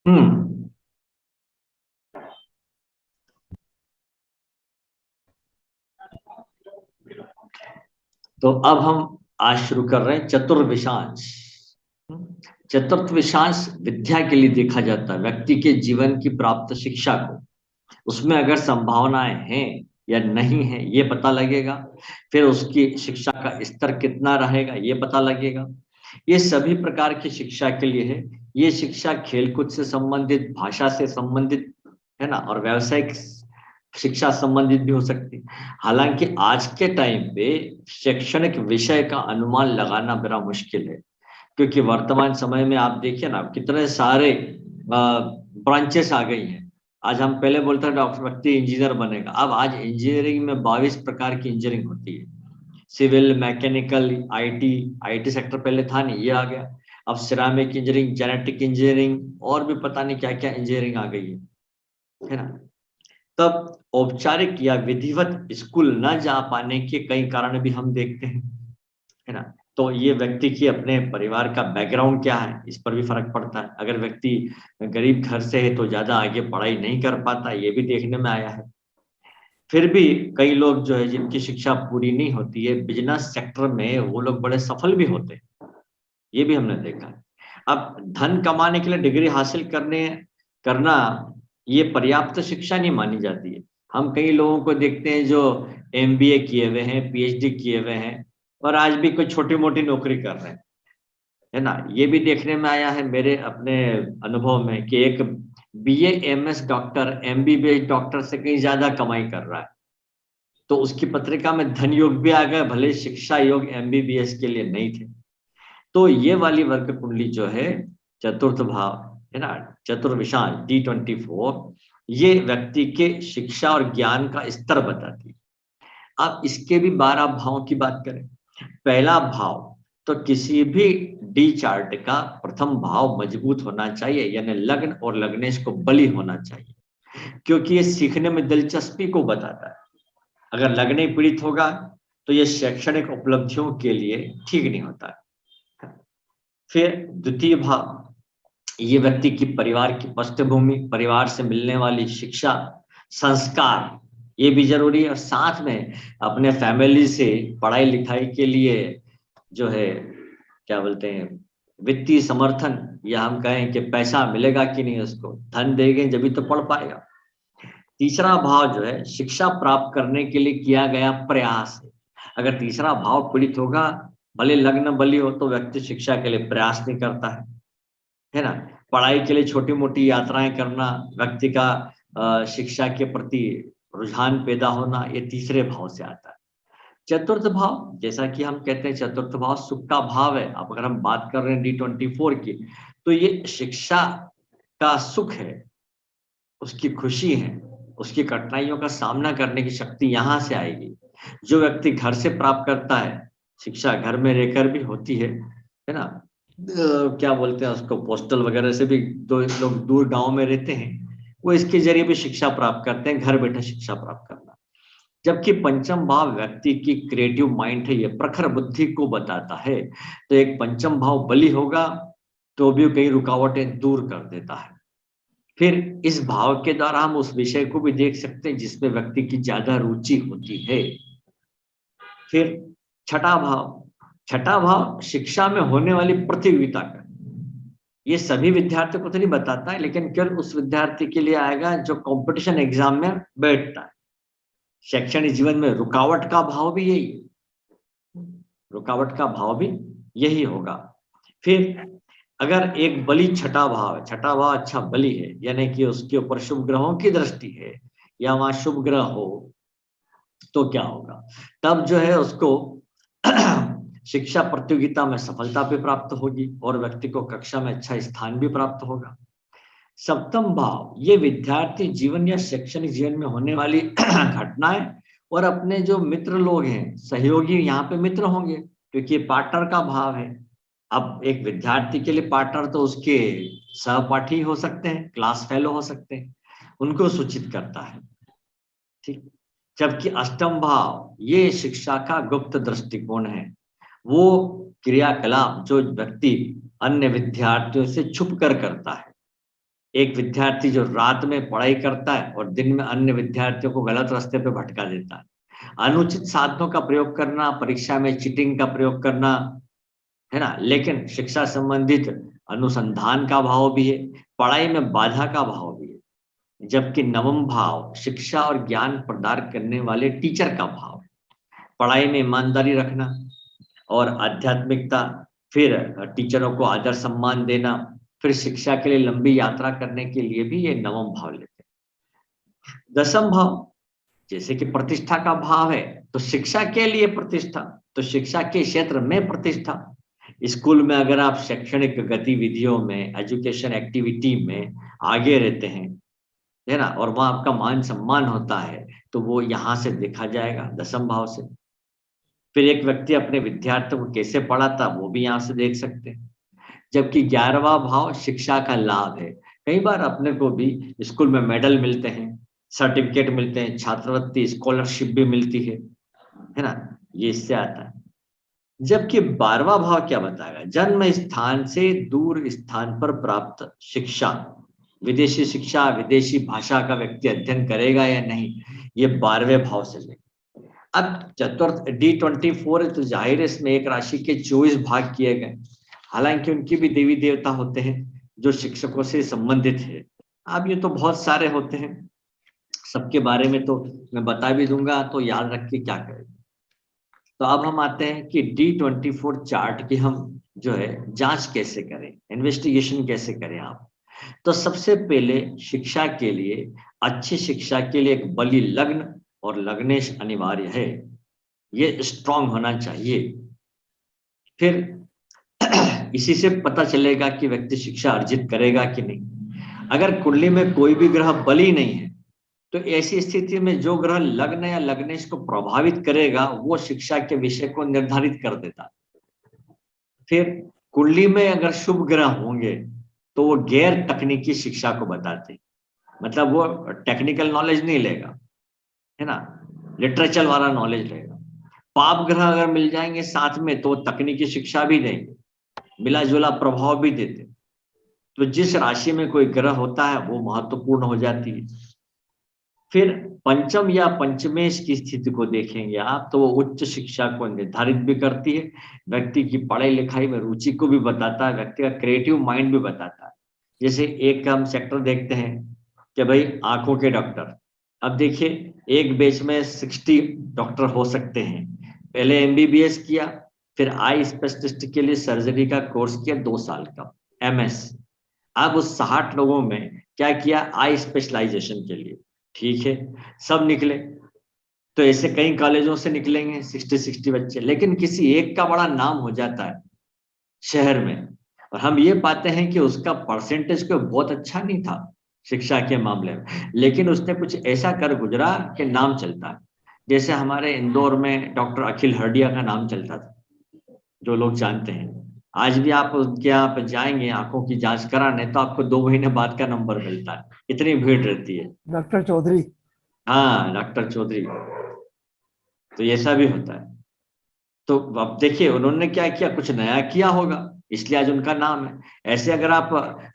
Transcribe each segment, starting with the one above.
हम्म। तो अब हम आज शुरू कर रहे हैं चतुर्विशांश। हम्म, चतुर्थ विशांश विद्या के लिए देखा जाता है, व्यक्ति के जीवन की प्राप्त शिक्षा को, उसमें अगर संभावनाएं हैं या नहीं है ये पता लगेगा। फिर उसकी शिक्षा का स्तर कितना रहेगा ये पता लगेगा। ये सभी प्रकार की शिक्षा के लिए है। ये शिक्षा खेलकूद से संबंधित, भाषा से संबंधित, है ना, और व्यावसायिक शिक्षा संबंधित भी हो सकती है। हालांकि आज के टाइम पे शैक्षणिक विषय का अनुमान लगाना बड़ा मुश्किल है, क्योंकि वर्तमान समय में आप देखिए ना कितने सारे ब्रांचेस आ गई हैं। आज हम पहले बोलते थे डॉक्टर व्यक्ति इंजीनियर बनेगा, अब आज इंजीनियरिंग में 22 प्रकार की इंजीनियरिंग होती है। Civil, mechanical, IT, IT sector पहले था नहीं, ये आ गया। अब सिरामिक इंजीनियरिंग, जेनेटिक इंजीनियरिंग और भी पता नहीं क्या क्या इंजीनियरिंग आ गई है ना। तब औपचारिक या विधिवत स्कूल न जा पाने के कई कारण भी हम देखते हैं, है ना। तो ये व्यक्ति की अपने परिवार का बैकग्राउंड क्या है इस पर भी फर्क पड़ता है। अगर व्यक्ति गरीब घर से है तो ज्यादा आगे पढ़ाई नहीं कर पाता, ये भी देखने में आया है। फिर भी कई लोग जो है जिनकी शिक्षा पूरी नहीं होती है, बिजनेस सेक्टर में वो लोग बड़े सफल भी होते हैं, ये भी हमने देखा है। अब धन कमाने के लिए डिग्री हासिल करना ये पर्याप्त शिक्षा नहीं मानी जाती है। हम कई लोगों को देखते हैं जो एमबीए किए हुए हैं, पीएचडी किए हुए हैं, और आज भी कोई छोटी मोटी नौकरी कर रहे हैं, है ना। ये भी देखने में आया है मेरे अपने अनुभव में कि एक BA MS doctor MBBS doctor से कहीं ज्यादा कमाई कर रहा है। तो उसकी पत्रिका में धन योग भी आ गए, भले शिक्षा योग एमबीबीएस के लिए नहीं थे। तो ये वाली वर्ग कुंडली जो है, चतुर्थ भाव, है ना, चतुर्विशांश D24, ये व्यक्ति के शिक्षा और ज्ञान का स्तर बताती है। अब इसके भी 12 भावों की बात करें। पहला भाव, तो किसी भी डी चार्ट का प्रथम भाव मजबूत होना चाहिए, यानी लग्न और लग्नेश को बली होना चाहिए, क्योंकि ये सीखने में दिलचस्पी को बताता है। अगर लग्न ही पीड़ित होगा तो ये शैक्षणिक उपलब्धियों के लिए ठीक नहीं होता है। फिर द्वितीय भाव, ये व्यक्ति की परिवार की पृष्ठभूमि, परिवार से मिलने वाली शिक्षा, संस्कार, ये भी जरूरी है। और साथ में अपने फैमिली से पढ़ाई लिखाई के लिए जो है, क्या बोलते हैं, वित्तीय समर्थन, या हम कहें कि पैसा मिलेगा कि नहीं, उसको धन देंगे जब तो पढ़ पाएगा। तीसरा भाव जो है शिक्षा प्राप्त करने के लिए किया गया प्रयास है। अगर तीसरा भाव पीड़ित होगा, भले लग्न बली हो, तो व्यक्ति शिक्षा के लिए प्रयास नहीं करता है ना। पढ़ाई के लिए छोटी मोटी यात्राएं करना, व्यक्ति का शिक्षा के प्रति रुझान पैदा होना, ये तीसरे भाव से आता है। चतुर्थ भाव, जैसा कि हम कहते हैं चतुर्थ भाव सुख का भाव है। अब अगर हम बात कर रहे हैं D24 की, तो ये शिक्षा का सुख है, उसकी खुशी है, उसकी कठिनाइयों का सामना करने की शक्ति यहाँ से आएगी। जो व्यक्ति घर से प्राप्त करता है, शिक्षा घर में रहकर भी होती है ना। क्या बोलते हैं उसको, पोस्टल वगैरह से भी दो लोग दूर गांव में रहते हैं, वो इसके जरिए भी शिक्षा प्राप्त करते हैं, घर बैठे शिक्षा प्राप्त करना। जबकि पंचम भाव व्यक्ति की क्रिएटिव माइंड है, ये प्रखर बुद्धि को बताता है। तो एक पंचम भाव बली होगा तो भी कई रुकावटें दूर कर देता है। फिर इस भाव के द्वारा हम उस विषय को भी देख सकते हैं जिसमें व्यक्ति की ज्यादा रुचि होती है। फिर छठा भाव, छठा भाव शिक्षा में होने वाली प्रतियोगिता का, ये सभी विद्यार्थियों को तो नहीं बताता है, लेकिन केवल उस विद्यार्थी के लिए आएगा जो कंपटीशन एग्जाम में बैठता है। शैक्षणिक जीवन में रुकावट का भाव भी यही है, रुकावट का भाव भी यही होगा। फिर अगर एक बली छठा भाव है, छठा भाव अच्छा बली है, यानी कि उसके ऊपर शुभ ग्रहों की दृष्टि है, या वहां शुभ ग्रह हो, तो क्या होगा, तब जो है उसको शिक्षा प्रतियोगिता में सफलता भी प्राप्त होगी और व्यक्ति को कक्षा में अच्छा स्थान भी प्राप्त होगा। सप्तम भाव, ये विद्यार्थी जीवन या शैक्षणिक जीवन में होने वाली घटनाएं और अपने जो मित्र लोग हैं, सहयोगी, यहाँ पे मित्र होंगे क्योंकि ये पार्टनर का भाव है। अब एक विद्यार्थी के लिए पार्टनर तो उसके सहपाठी हो सकते हैं, क्लास फेलो हो सकते हैं, उनको सूचित करता है। ठीक। जबकि अष्टम भाव ये शिक्षा का गुप्त दृष्टिकोण है, वो क्रियाकलाप जो व्यक्ति अन्य विद्यार्थियों से छुप कर करता है, एक विद्यार्थी जो रात में पढ़ाई करता है और दिन में अन्य विद्यार्थियों को गलत रास्ते पे भटका देता है। अनुचित साधनों का प्रयोग करना, परीक्षा में चीटिंग का प्रयोग करना, है ना। लेकिन शिक्षा संबंधित अनुसंधान का भाव भी है, पढ़ाई में बाधा का भाव भी है। जबकि नवम भाव शिक्षा और ज्ञान प्रदान करने वाले टीचर का भाव है। पढ़ाई में ईमानदारी रखना और आध्यात्मिकता, फिर टीचरों को आदर सम्मान देना, फिर शिक्षा के लिए लंबी यात्रा करने के लिए भी ये नवम भाव लेते हैं। दसम भाव जैसे कि प्रतिष्ठा का भाव है, तो शिक्षा के लिए प्रतिष्ठा, तो शिक्षा के क्षेत्र में प्रतिष्ठा। स्कूल में अगर आप शैक्षणिक गतिविधियों में, एजुकेशन एक्टिविटी में आगे रहते हैं, है ना, और वहां आपका मान सम्मान होता है, तो वो यहाँ से देखा जाएगा दसम भाव से। फिर एक व्यक्ति अपने विद्यार्थियों को कैसे पढ़ाता, वो भी यहाँ से देख सकते हैं। जबकि 11वां भाव शिक्षा का लाभ है। कई बार अपने को भी स्कूल में मेडल मिलते हैं, सर्टिफिकेट मिलते हैं, छात्रवृत्ति स्कॉलरशिप भी मिलती है ना, ये इससे आता है। जबकि 12वां भाव क्या बताएगा, जन्म स्थान से दूर स्थान पर प्राप्त शिक्षा, विदेशी शिक्षा, विदेशी भाषा का व्यक्ति अध्ययन करेगा या नहीं, ये 12वें भाव से लेगा। अब चतुर्थ D24 है, तो जाहिर है इसमें एक राशि के 24 भाग किए गए। हालांकि उनकी भी देवी देवता होते हैं जो शिक्षकों से संबंधित है। अब ये तो बहुत सारे होते हैं, सबके बारे में तो मैं बता भी दूंगा, तो याद रख के क्या करें। तो अब हम आते हैं कि D24 चार्ट की हम जो है जांच कैसे करें, इन्वेस्टिगेशन कैसे करें आप। तो सबसे पहले शिक्षा के लिए, अच्छी शिक्षा के लिए एक बलि लग्न और लग्नेश अनिवार्य है, ये स्ट्रांग होना चाहिए। फिर इसी से पता चलेगा कि व्यक्ति शिक्षा अर्जित करेगा कि नहीं। अगर कुंडली में कोई भी ग्रह बली नहीं है, तो ऐसी स्थिति में जो ग्रह लग्न या लग्नेश को प्रभावित करेगा वो शिक्षा के विषय को निर्धारित कर देता। फिर कुंडली में अगर शुभ ग्रह होंगे तो वो गैर तकनीकी शिक्षा को बताते, मतलब वो टेक्निकल नॉलेज नहीं लेगा, है ना, लिटरेचर वाला नॉलेज लेगा। पाप ग्रह अगर मिल जाएंगे साथ में तो तकनीकी शिक्षा भी देंगे, मिला जुला प्रभाव भी देते। तो जिस राशि में कोई ग्रह होता है वो महत्वपूर्ण हो जाती है। फिर पंचम या पंचमेश की स्थिति को देखेंगे आप, तो वो उच्च शिक्षा को निर्धारित भी करती है, व्यक्ति की पढ़ाई लिखाई में रुचि को भी बताता है, व्यक्ति का क्रिएटिव माइंड भी बताता है। जैसे एक हम सेक्टर देखते हैं कि भाई आंखों के डॉक्टर, अब देखिए एक बैच में 60 डॉक्टर हो सकते हैं। पहले MBBS किया, फिर आई स्पेशलिस्ट के लिए सर्जरी का कोर्स किया 2 साल का, MS। अब उस 60 लोगों में क्या किया, आई स्पेशलाइजेशन के लिए, ठीक है, सब निकले। तो ऐसे कई कॉलेजों से निकलेंगे 60 बच्चे, लेकिन किसी एक का बड़ा नाम हो जाता है शहर में, और हम ये पाते हैं कि उसका परसेंटेज को बहुत अच्छा नहीं था शिक्षा के मामले में, लेकिन उसने कुछ ऐसा कर गुजरा कि नाम चलता है। जैसे हमारे इंदौर में डॉक्टर अखिल हरडिया का नाम चलता था, जो लोग जानते हैं। आज भी आप उनके यहाँ पे जाएंगे आंखों की जांच कराने, तो आपको 2 महीने बाद का नंबर मिलता है, इतनी भीड़ रहती है। डॉक्टर चौधरी। हाँ, डॉक्टर चौधरी। तो ऐसा भी होता है। तो अब देखिए उन्होंने क्या किया, कुछ नया किया होगा, इसलिए आज उनका नाम है। ऐसे अगर आप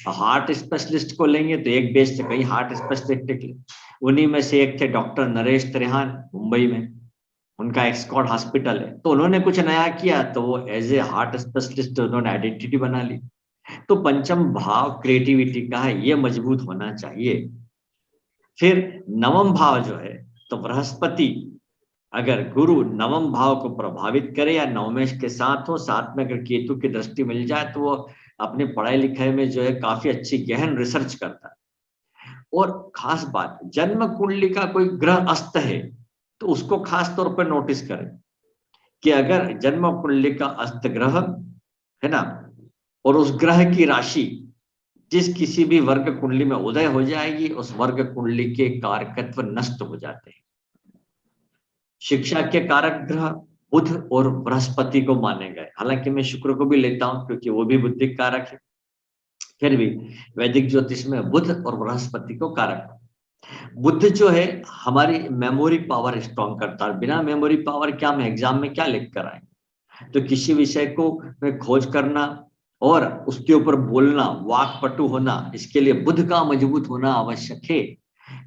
हार्ट स्पेशलिस्ट को लेंगे तो एक बेस से कई हार्ट स्पेशलिस्ट निकले। उन्हीं में से एक थे डॉक्टर नरेश त्रेहान, मुंबई में, उनका एक्सकॉर्ड हॉस्पिटल है। तो उन्होंने कुछ नया किया, तो वो एज ए हार्ट स्पेशलिस्ट उन्होंने आइडेंटिटी बना ली। तो पंचम भाव क्रिएटिविटी का है, ये मजबूत होना चाहिए। फिर नवम भाव जो है, तो बृहस्पति अगर गुरु नवम भाव को प्रभावित करे या नवमेश के साथ हो, साथ में अगर केतु की दृष्टि मिल जाए, तो वो अपनी पढ़ाई लिखाई में जो है काफी अच्छी गहन रिसर्च करता है। और खास बात, जन्म कुंडली का कोई ग्रह अस्त है तो उसको खास तौर पर नोटिस करें कि अगर जन्म कुंडली का अस्त ग्रह है ना, और उस ग्रह की राशि जिस किसी भी वर्ग कुंडली में उदय हो जाएगी, उस वर्ग कुंडली के कारकत्व नष्ट हो जाते हैं। शिक्षा के कारक ग्रह बुध और बृहस्पति को माने गए, हालांकि मैं शुक्र को भी लेता हूं क्योंकि वो भी बुद्धि कारक है, फिर भी वैदिक ज्योतिष में बुध और बृहस्पति को कारक है। बुध जो है हमारी मेमोरी पावर स्ट्रॉन्ग करता है। बिना मेमोरी पावर क्या हम एग्जाम में क्या लिख कर आएंगे। तो किसी विषय को में खोज करना और उसके ऊपर बोलना, वाक्पटु होना, इसके लिए बुद्ध का मजबूत होना आवश्यक है।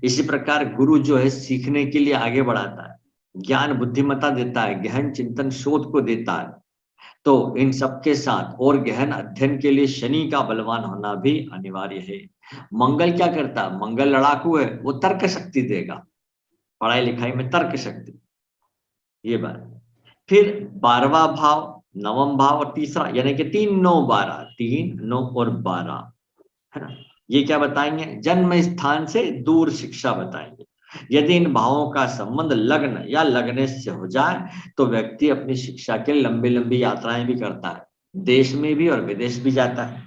इसी प्रकार गुरु जो है सीखने के लिए आगे बढ़ाता है, ज्ञान बुद्धिमत्ता देता है, गहन चिंतन शोध को देता है। तो इन सबके साथ और गहन अध्ययन के लिए शनि का बलवान होना भी अनिवार्य है। मंगल क्या करता है? मंगल लड़ाकू है, वो तर्क शक्ति देगा, पढ़ाई लिखाई में तर्क शक्ति, ये बात। फिर 12वां भाव, 9वां भाव और तीसरा, यानी कि 3 9 12, 3 9 और 12, है ना, ये क्या बताएंगे? जन्म स्थान से दूर शिक्षा बताएंगे। यदि इन भावों का संबंध लग्न या लग्नेश से हो जाए तो व्यक्ति अपनी शिक्षा के लंबी लंबी यात्राएं भी करता है, देश में भी और विदेश भी जाता है।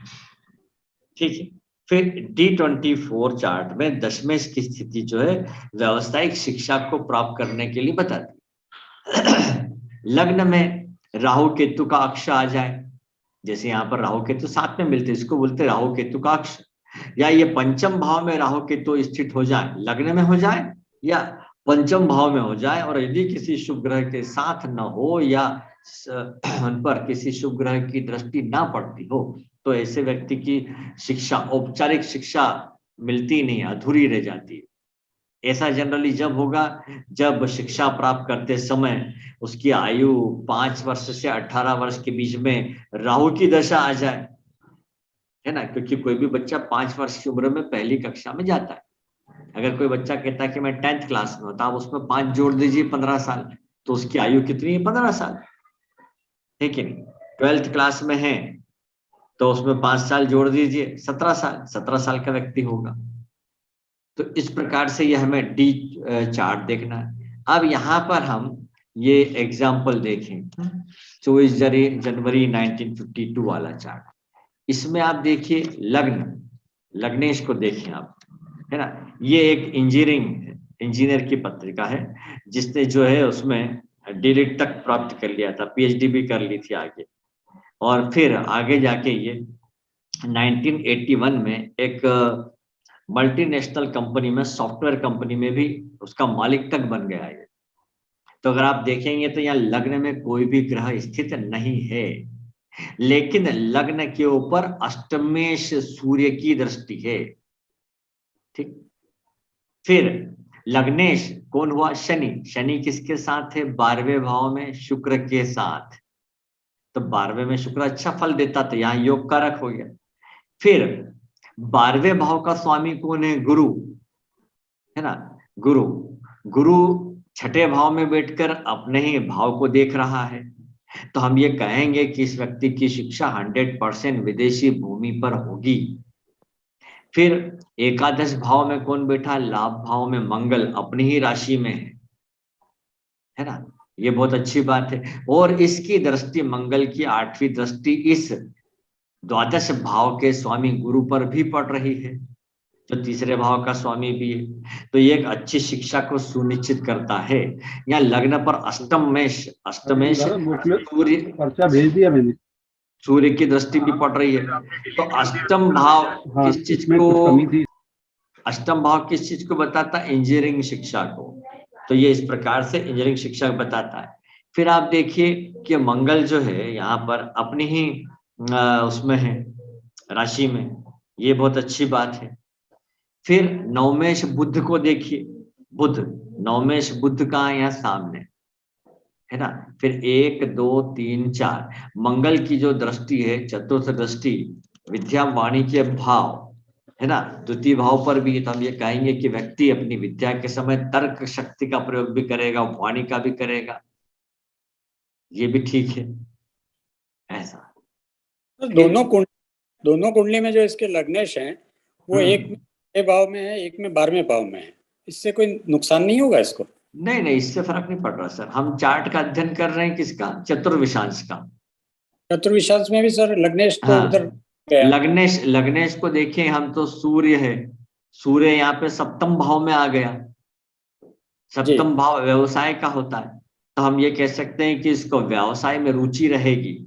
ठीक है। फिर D24 चार्ट में दशमेश की स्थिति जो है व्यावसायिक शिक्षा को प्राप्त करने के लिए बताती है। लग्न में राहु केतु का अक्ष आ जाए, जैसे यहाँ पर राहु केतु साथ में मिलते, इसको बोलते राहु केतु का अक्ष, या ये पंचम भाव में राहु केतु स्थित हो जाए, लग्न में हो जाए या पंचम भाव में हो जाए, और यदि किसी शुभ ग्रह के साथ न हो या उन पर किसी शुभ ग्रह की दृष्टि ना पड़ती हो, तो ऐसे व्यक्ति की शिक्षा, औपचारिक शिक्षा मिलती नहीं, अधूरी रह जाती है। ऐसा जनरली जब होगा जब शिक्षा प्राप्त करते समय उसकी आयु 5 वर्ष से 18 वर्ष के बीच में राहु की दशा आ जाए, है ना, क्योंकि कोई भी बच्चा 5 वर्ष की उम्र में पहली कक्षा में जाता है। अगर कोई बच्चा कहता है कि मैं 10th क्लास में होता, आप उसमें 5 जोड़ दीजिए, 15 साल, तो उसकी आयु कितनी है? 15 साल, है कि नहीं? 12th क्लास में है तो उसमें 5 साल जोड़ दीजिए, 17 साल, 17 साल का व्यक्ति होगा। तो इस प्रकार से ये हमें डी चार्ट देखना है। अब यहाँ पर हम ये एग्जाम्पल देखें, 24 जनवरी 1952 वाला चार्ट। इसमें आप देखिए लग्न, लग्नेश को देखें आप, है ना, ये एक इंजीनियर की पत्रिका है, जिसने जो है उसमें डीलिट तक प्राप्त कर लिया था, पीएचडी भी कर ली थी आगे, और फिर आगे जाके ये 1981 में एक मल्टीनेशनल कंपनी में, सॉफ्टवेयर कंपनी में भी उसका मालिक तक बन गया है। तो अगर आप देखेंगे तो यहाँ लग्न में कोई भी ग्रह स्थित नहीं है, लेकिन लग्न के ऊपर अष्टमेश सूर्य की दृष्टि है। ठीक। फिर लग्नेश कौन हुआ? शनि। शनि किसके साथ है? 12वें भाव में शुक्र के साथ। तो 12वें में शुक्र अच्छा फल देता, तो यहाँ योग कारक हो गया। फिर 12वें भाव का स्वामी कौन है? गुरु, है ना, गुरु। गुरु छठे भाव में बैठकर अपने ही भाव को देख रहा है, तो हम ये कहेंगे कि इस व्यक्ति की शिक्षा 100% विदेशी भूमि पर होगी। फिर एकादश भाव में कौन बैठा? लाभ भाव में मंगल अपनी ही राशि में है ना, ये बहुत अच्छी बात है। और इसकी दृष्टि, मंगल की 8वीं दृष्टि इस द्वादश भाव के स्वामी गुरु पर भी पड़ रही है, जो तीसरे भाव का स्वामी भी है। तो ये एक अच्छी शिक्षा को सुनिश्चित करता है। यहाँ लग्न पर अष्टमेश सूर्य, पर्चा भेज दिया मैंने, सूर्य की दृष्टि भी पड़ रही है। तो अष्टम भाव किस चीज को, अष्टम भाव किस चीज को बताता है? इंजीनियरिंग शिक्षा को। तो ये इस प्रकार से इंजीनियरिंग शिक्षा बताता है। फिर आप देखिए कि मंगल जो है यहाँ पर अपनी ही उसमें है, राशि में, ये बहुत अच्छी बात है। फिर नवमेश बुध को देखिए, बुध, नवमेश बुध कहाँ है? यहाँ सामने, है ना। फिर 1 2 3 4 मंगल की जो दृष्टि है, चतुर्थ दृष्टि विद्या वाणी के भाव, है ना, द्वितीय भाव पर भी। तो हम ये कहेंगे कि व्यक्ति अपनी विद्या के समय तर्क शक्ति का प्रयोग भी करेगा, वाणी का भी करेगा, ये भी ठीक है ऐसा। तो दोनों कुंडली में जो इसके लग्नेश हैं वो एक में 6 भाव में है, एक में 12वें भाव में है, इससे कोई नुकसान नहीं होगा इसको? नहीं नहीं, इससे फर्क नहीं पड़ रहा सर। हम चार्ट का अध्ययन कर रहे हैं किसका? चतुर्विशांश का। चतुर्विशांश में भी सर लग्नेश तो हाँ, उधर गया। लग्नेश को देखें हम, तो सूर्य है, सूर्य यहाँ पे सप्तम भाव में आ गया। सप्तम भाव व्यवसाय का होता है, तो हम ये कह सकते हैं कि इसको व्यवसाय में रुचि रहेगी।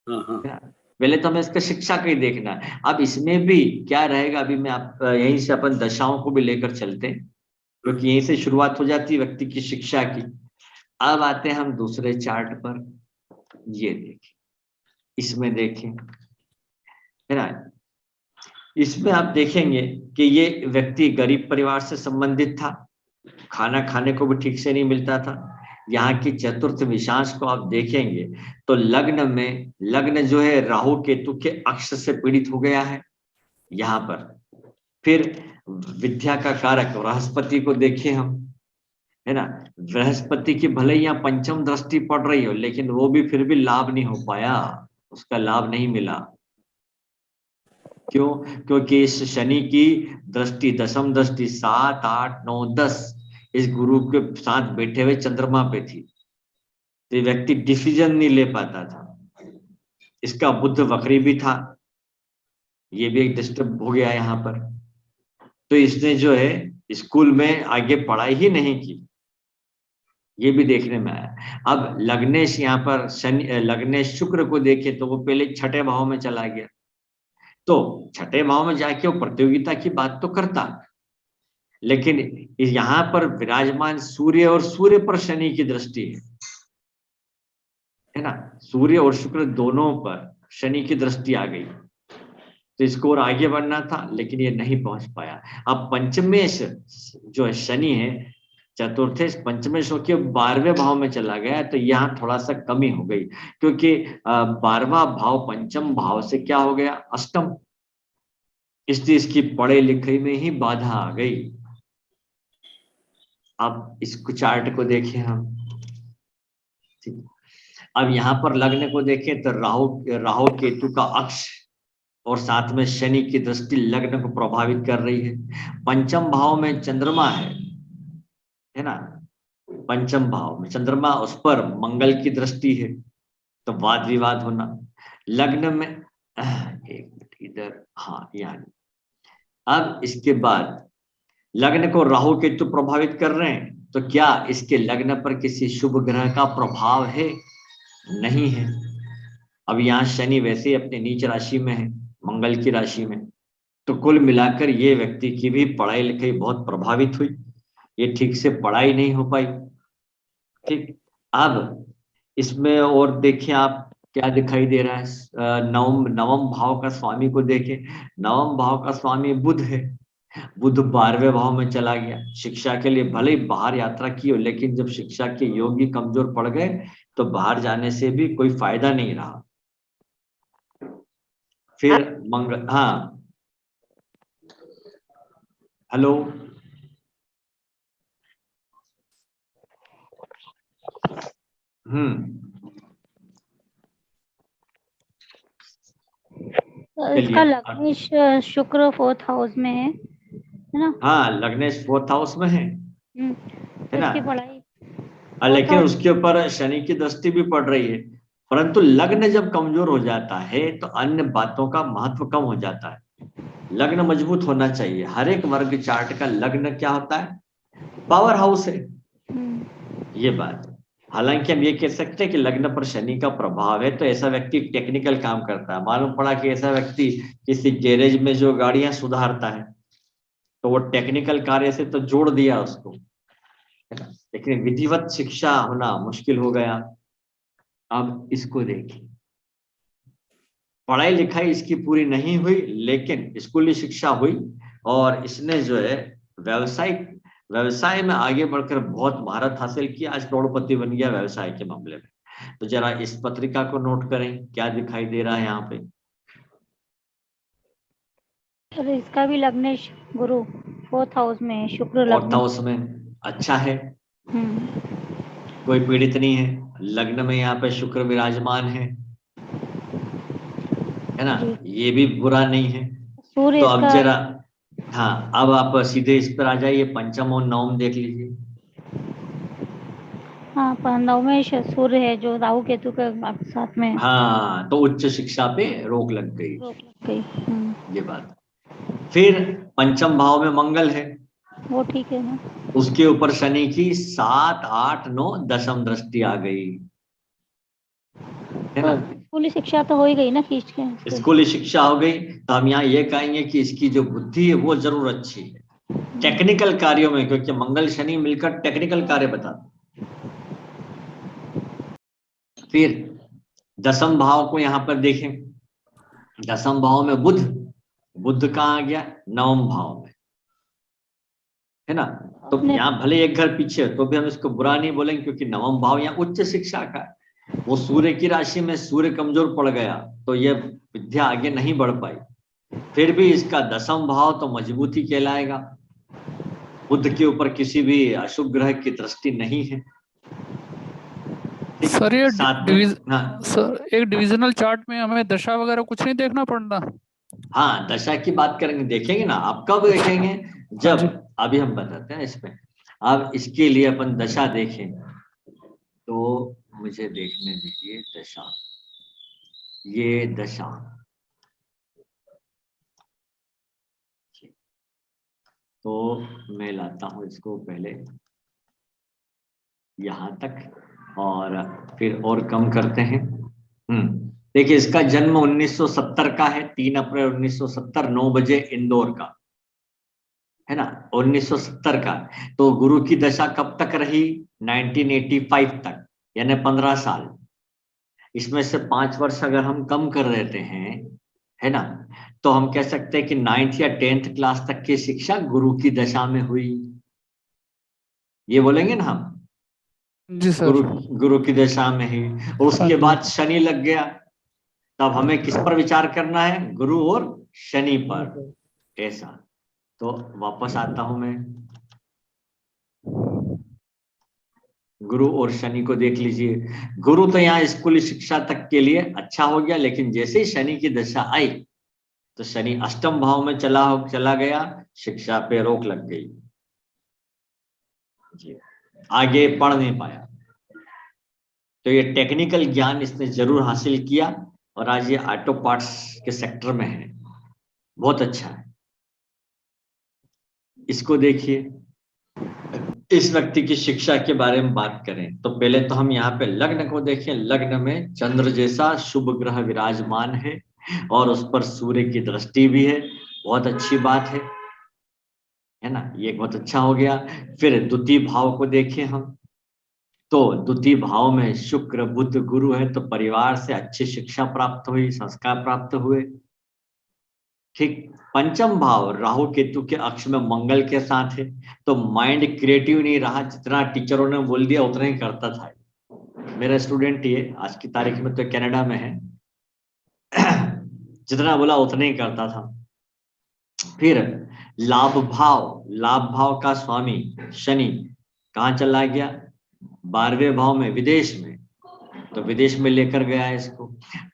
पहले तो हमें इसका शिक्षा का ही देखना है। अब इसमें भी क्या रहेगा, अभी मैं आप यहीं से अपन दशाओं को भी लेकर चलते हैं, क्योंकि यहीं से शुरुआत हो जाती है व्यक्ति की शिक्षा की। अब आते हैं हम दूसरे चार्ट पर, ये देखें, इसमें देखें है ना। इसमें आप देखेंगे कि ये व्यक्ति गरीब परिवार से संबंधित था, खाना खाने को भी ठीक से नहीं मिलता था। यहाँ की चतुर्थ विशांश को आप देखेंगे तो लग्न जो है राहु केतु के अक्ष से पीड़ित हो गया है यहाँ पर। फिर विद्या का कारक बृहस्पति को देखिए हम, है ना। बृहस्पति की भले ही यहाँ पंचम दृष्टि पड़ रही हो, लेकिन वो भी फिर भी लाभ नहीं हो पाया, उसका लाभ नहीं मिला। क्यों? क्योंकि इस शनि की दृष्टि, दशम दृष्टि 7, 8, 9, 10 इस गुरु के साथ बैठे हुए चंद्रमा पे थी, तो व्यक्ति डिसीजन नहीं ले पाता था। इसका बुध वक्री भी था, ये भी एक डिस्टर्ब हो गया यहाँ पर। तो इसने जो है स्कूल में आगे पढ़ाई ही नहीं की, ये भी देखने में आया। अब लग्नेश यहाँ पर शनि, लग्नेश शुक्र को देखे तो वो पहले छठे भाव में चला गया, तो छठे भाव में जाके वो प्रतियोगिता की बात तो करता, लेकिन यहाँ पर विराजमान सूर्य और सूर्य पर शनि की दृष्टि है ना। सूर्य और शुक्र दोनों पर शनि की दृष्टि आ गई, तो इसको और आगे बढ़ना था, लेकिन ये नहीं पहुंच पाया। अब पंचमेश जो है शनि है, चतुर्थेश पंचमेश होकर 12वें भाव में चला गया, तो यहाँ थोड़ा सा कमी हो गई, क्योंकि 12वां भाव पंचम भाव से क्या हो गया, अष्टम, इसलिए इसकी पढ़े लिखे में ही बाधा आ गई। अब इस चार्ट को देखें हम, ठीक। अब यहाँ पर लग्न को देखें तो राहु केतु का अक्ष और साथ में शनि की दृष्टि लग्न को प्रभावित कर रही है। पंचम भाव में चंद्रमा है ना। पंचम भाव में चंद्रमा, उस पर मंगल की दृष्टि है, तो वाद विवाद होना। लग्न में एक मिनट इधर, हाँ यहाँ। अब इसके बाद लग्न को राहु केतु प्रभावित कर रहे हैं, तो क्या इसके लग्न पर किसी शुभ ग्रह का प्रभाव है? नहीं है। अब यहाँ शनि वैसे ही अपने नीच राशि में है, मंगल की राशि में, तो कुल मिलाकर ये व्यक्ति की भी पढ़ाई लिखाई बहुत प्रभावित हुई, ये ठीक से पढ़ाई नहीं हो पाई, ठीक। अब इसमें और देखिए आप क्या दिखाई दे रहा है, नवम भाव का स्वामी को देखें। नवम भाव का स्वामी बुध है, बुध 12वें भाव में चला गया। शिक्षा के लिए भले ही बाहर यात्रा की हो, लेकिन जब शिक्षा के योगी कमजोर पड़ गए तो बाहर जाने से भी कोई फायदा नहीं रहा। फिर मंगल, हाँ हेलो, इसका चलिए। लग्नेश शुक्र 4th हाउस में है ना। हाँ, लग्नेश 4th हाउस में है तो ना। इसकी पढ़ाई लेकिन उसके ऊपर शनि की दृष्टि भी पड़ रही है, परंतु लग्न जब कमजोर हो जाता है तो अन्य बातों का महत्व कम हो जाता है। लग्न मजबूत होना चाहिए। हर एक वर्ग चार्ट का लग्न क्या होता है, पावर हाउस है, ये बात है। हालांकि हम ये कह सकते हैं कि लग्न पर शनि का प्रभाव है, तो ऐसा व्यक्ति टेक्निकल काम करता है। मालूम पड़ा कि ऐसा व्यक्ति किसी गैरेज में जो गाड़ियां सुधारता है, तो वो टेक्निकल कार्य से तो जोड़ दिया उसको, है ना, लेकिन विधिवत शिक्षा होना मुश्किल हो गया। अब इसको देखिए, पढ़ाई लिखाई इसकी पूरी नहीं हुई, लेकिन स्कूली शिक्षा हुई, और इसने जो है व्यवसाय में आगे बढ़कर बहुत महारत हासिल की। आज करोड़पति बन गया व्यवसाय के मामले में। तो जरा इस पत्रिका को नोट करें, क्या दिखाई दे रहा है यहाँ पे। और इसका भी लग्नेश गुरु 4th हाउस में है, शुक्र 4th लग्न। हाउस में अच्छा है, कोई पीड़ित नहीं है। लग्न में यहाँ पे शुक्र विराजमान है ना, ये भी बुरा नहीं है। सूर्य तो अब इसका, जरा, हाँ अब आप सीधे इस पर आ जाइए, पंचम और नवम देख लीजिए। हाँ नवमें सूर्य है जो राहु केतु के साथ में। हाँ, तो उच्च शिक्षा पे रोक लग गई, रोक लग गई। ये बात। फिर पंचम भाव में मंगल है, वो ठीक है ना। उसके ऊपर शनि की 7, 8, 9 दशम दृष्टि आ गई, है ना। तो स्कूली शिक्षा तो हो ही गई ना खींच के। स्कूली शिक्षा हो गई, तो हम यहाँ ये कहेंगे कि इसकी जो बुद्धि है वो जरूर अच्छी है टेक्निकल कार्यों में, क्योंकि मंगल शनि मिलकर टेक्निकल कार्य बताते। फिर दशम भाव को यहाँ पर देखें दसम भाव में बुध, बुध कहाँ आ गया? नवम भाव में, है ना। तो यहाँ भले एक घर पीछे है, तो भी हम इसको बुरा नहीं बोलेंगे, क्योंकि नवम भाव यहाँ उच्च शिक्षा का है। वो सूर्य की राशि में सूर्य कमजोर पड़ गया तो ये विद्या आगे नहीं बढ़ पाई। फिर भी इसका दसम भाव तो मजबूती कहलाएगा। बुध के ऊपर किसी भी अशुभ ग्रह की दृष्टि नहीं है। सर ये साथ में हाँ, सर एक डिविजनल चार्ट में हमें दशा वगैरह कुछ नहीं देखना पड़ता? हाँ दशा की बात करेंगे, देखेंगे ना। आप कब देखेंगे? जब, अभी हम बताते हैं इसमें। अब इसके लिए अपन दशा देखें तो मुझे देखने दीजिए दशा। ये दशा, तो मैं लाता हूं इसको पहले यहां तक और फिर और कम करते हैं। देखिए इसका जन्म 1970 का है, 3 अप्रैल 1970, 9 बजे इंदौर का, है ना, 1970 का। तो गुरु की दशा कब तक रही? 1985 तक, यानी 15 साल। इसमें से 5 वर्ष अगर हम कम कर देते हैं, है ना, तो हम कह सकते हैं कि 9th या 10th क्लास तक की शिक्षा गुरु की दशा में हुई, ये बोलेंगे ना हम। जी सर। गुरु की दशा में ही। और उसके बाद शनि लग गया, तब हमें किस पर विचार करना है? गुरु और शनि पर, ऐसा। तो वापस आता हूं मैं, गुरु और शनि को देख लीजिए। गुरु तो यहाँ स्कूली शिक्षा तक के लिए अच्छा हो गया, लेकिन जैसे ही शनि की दशा आई तो शनि अष्टम भाव में चला गया, शिक्षा पे रोक लग गई जी, आगे पढ़ नहीं पाया। तो ये टेक्निकल ज्ञान इसने जरूर हासिल किया और आज ये ऑटो पार्ट्स के सेक्टर में है, बहुत अच्छा है। इसको देखिए, इस व्यक्ति की शिक्षा के बारे में बात करें तो पहले तो हम यहाँ पे लग्न को देखें। लग्न में चंद्र जैसा शुभ ग्रह विराजमान है और उस पर सूर्य की दृष्टि भी है, बहुत अच्छी बात है ना, ये बहुत अच्छा हो गया। फिर द्वितीय भाव को देखें हम, तो द्वितीय भाव में शुक्र बुध गुरु है, तो परिवार से अच्छी शिक्षा प्राप्त हुई, संस्कार प्राप्त हुए। ठीक, पंचम भाव राहु केतु के अक्ष में मंगल के साथ है, तो माइंड क्रिएटिव नहीं रहा, जितना टीचरों ने बोल दिया उतना ही करता था। मेरा स्टूडेंट ये आज की तारीख में तो कनाडा में है, जितना बोला उतना ही करता था। फिर लाभ भाव का स्वामी शनि कहाँ चला गया? 12वें भाव में, विदेश में, तो विदेश में लेकर गया है इसको।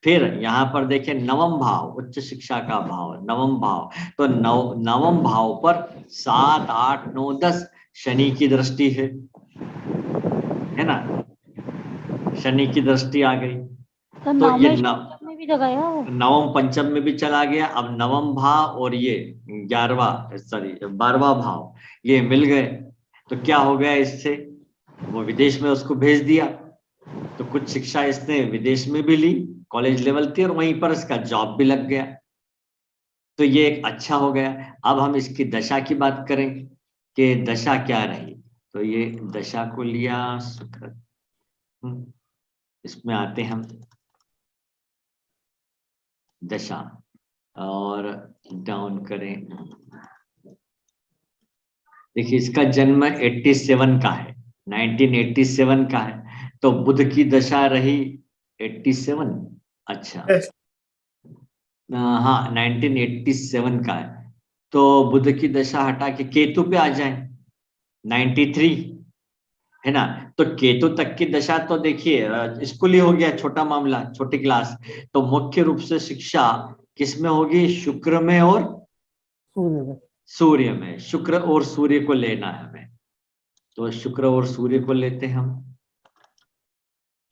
फिर यहाँ पर देखें नवम भाव, उच्च शिक्षा का भाव, नवम भाव, तो नवम भाव पर 7, 8, 9, 10 शनि की दृष्टि है ना, शनि की दृष्टि आ गई। तो ये में भी लगाया है, नवम पंचम में भी चला गया। अब नवम भाव और ये 12वां भाव ये मिल गए, तो क्या हो गया इससे? वो विदेश में उसको भेज दिया, तो कुछ शिक्षा इसने विदेश में भी ली, कॉलेज लेवल थी, और वहीं पर इसका जॉब भी लग गया, तो ये एक अच्छा हो गया। अब हम इसकी दशा की बात करें कि दशा क्या रही, तो ये दशा को लिया शुक्र। इसमें आते हम दशा और डाउन करें। देखिए इसका जन्म 87 का है, 1987 का है, तो बुध की दशा रही 87। अच्छा हाँ 1987 का है, तो बुध की दशा हटा के केतु पे आ जाए 93, है ना। तो केतु तक की दशा तो देखिए स्कूल ही हो गया, छोटा मामला, छोटी क्लास। तो मुख्य रूप से शिक्षा किसमें होगी? शुक्र में और सूर्य में। शुक्र और सूर्य को लेना है हमें, तो शुक्र और सूर्य को लेते हैं हम।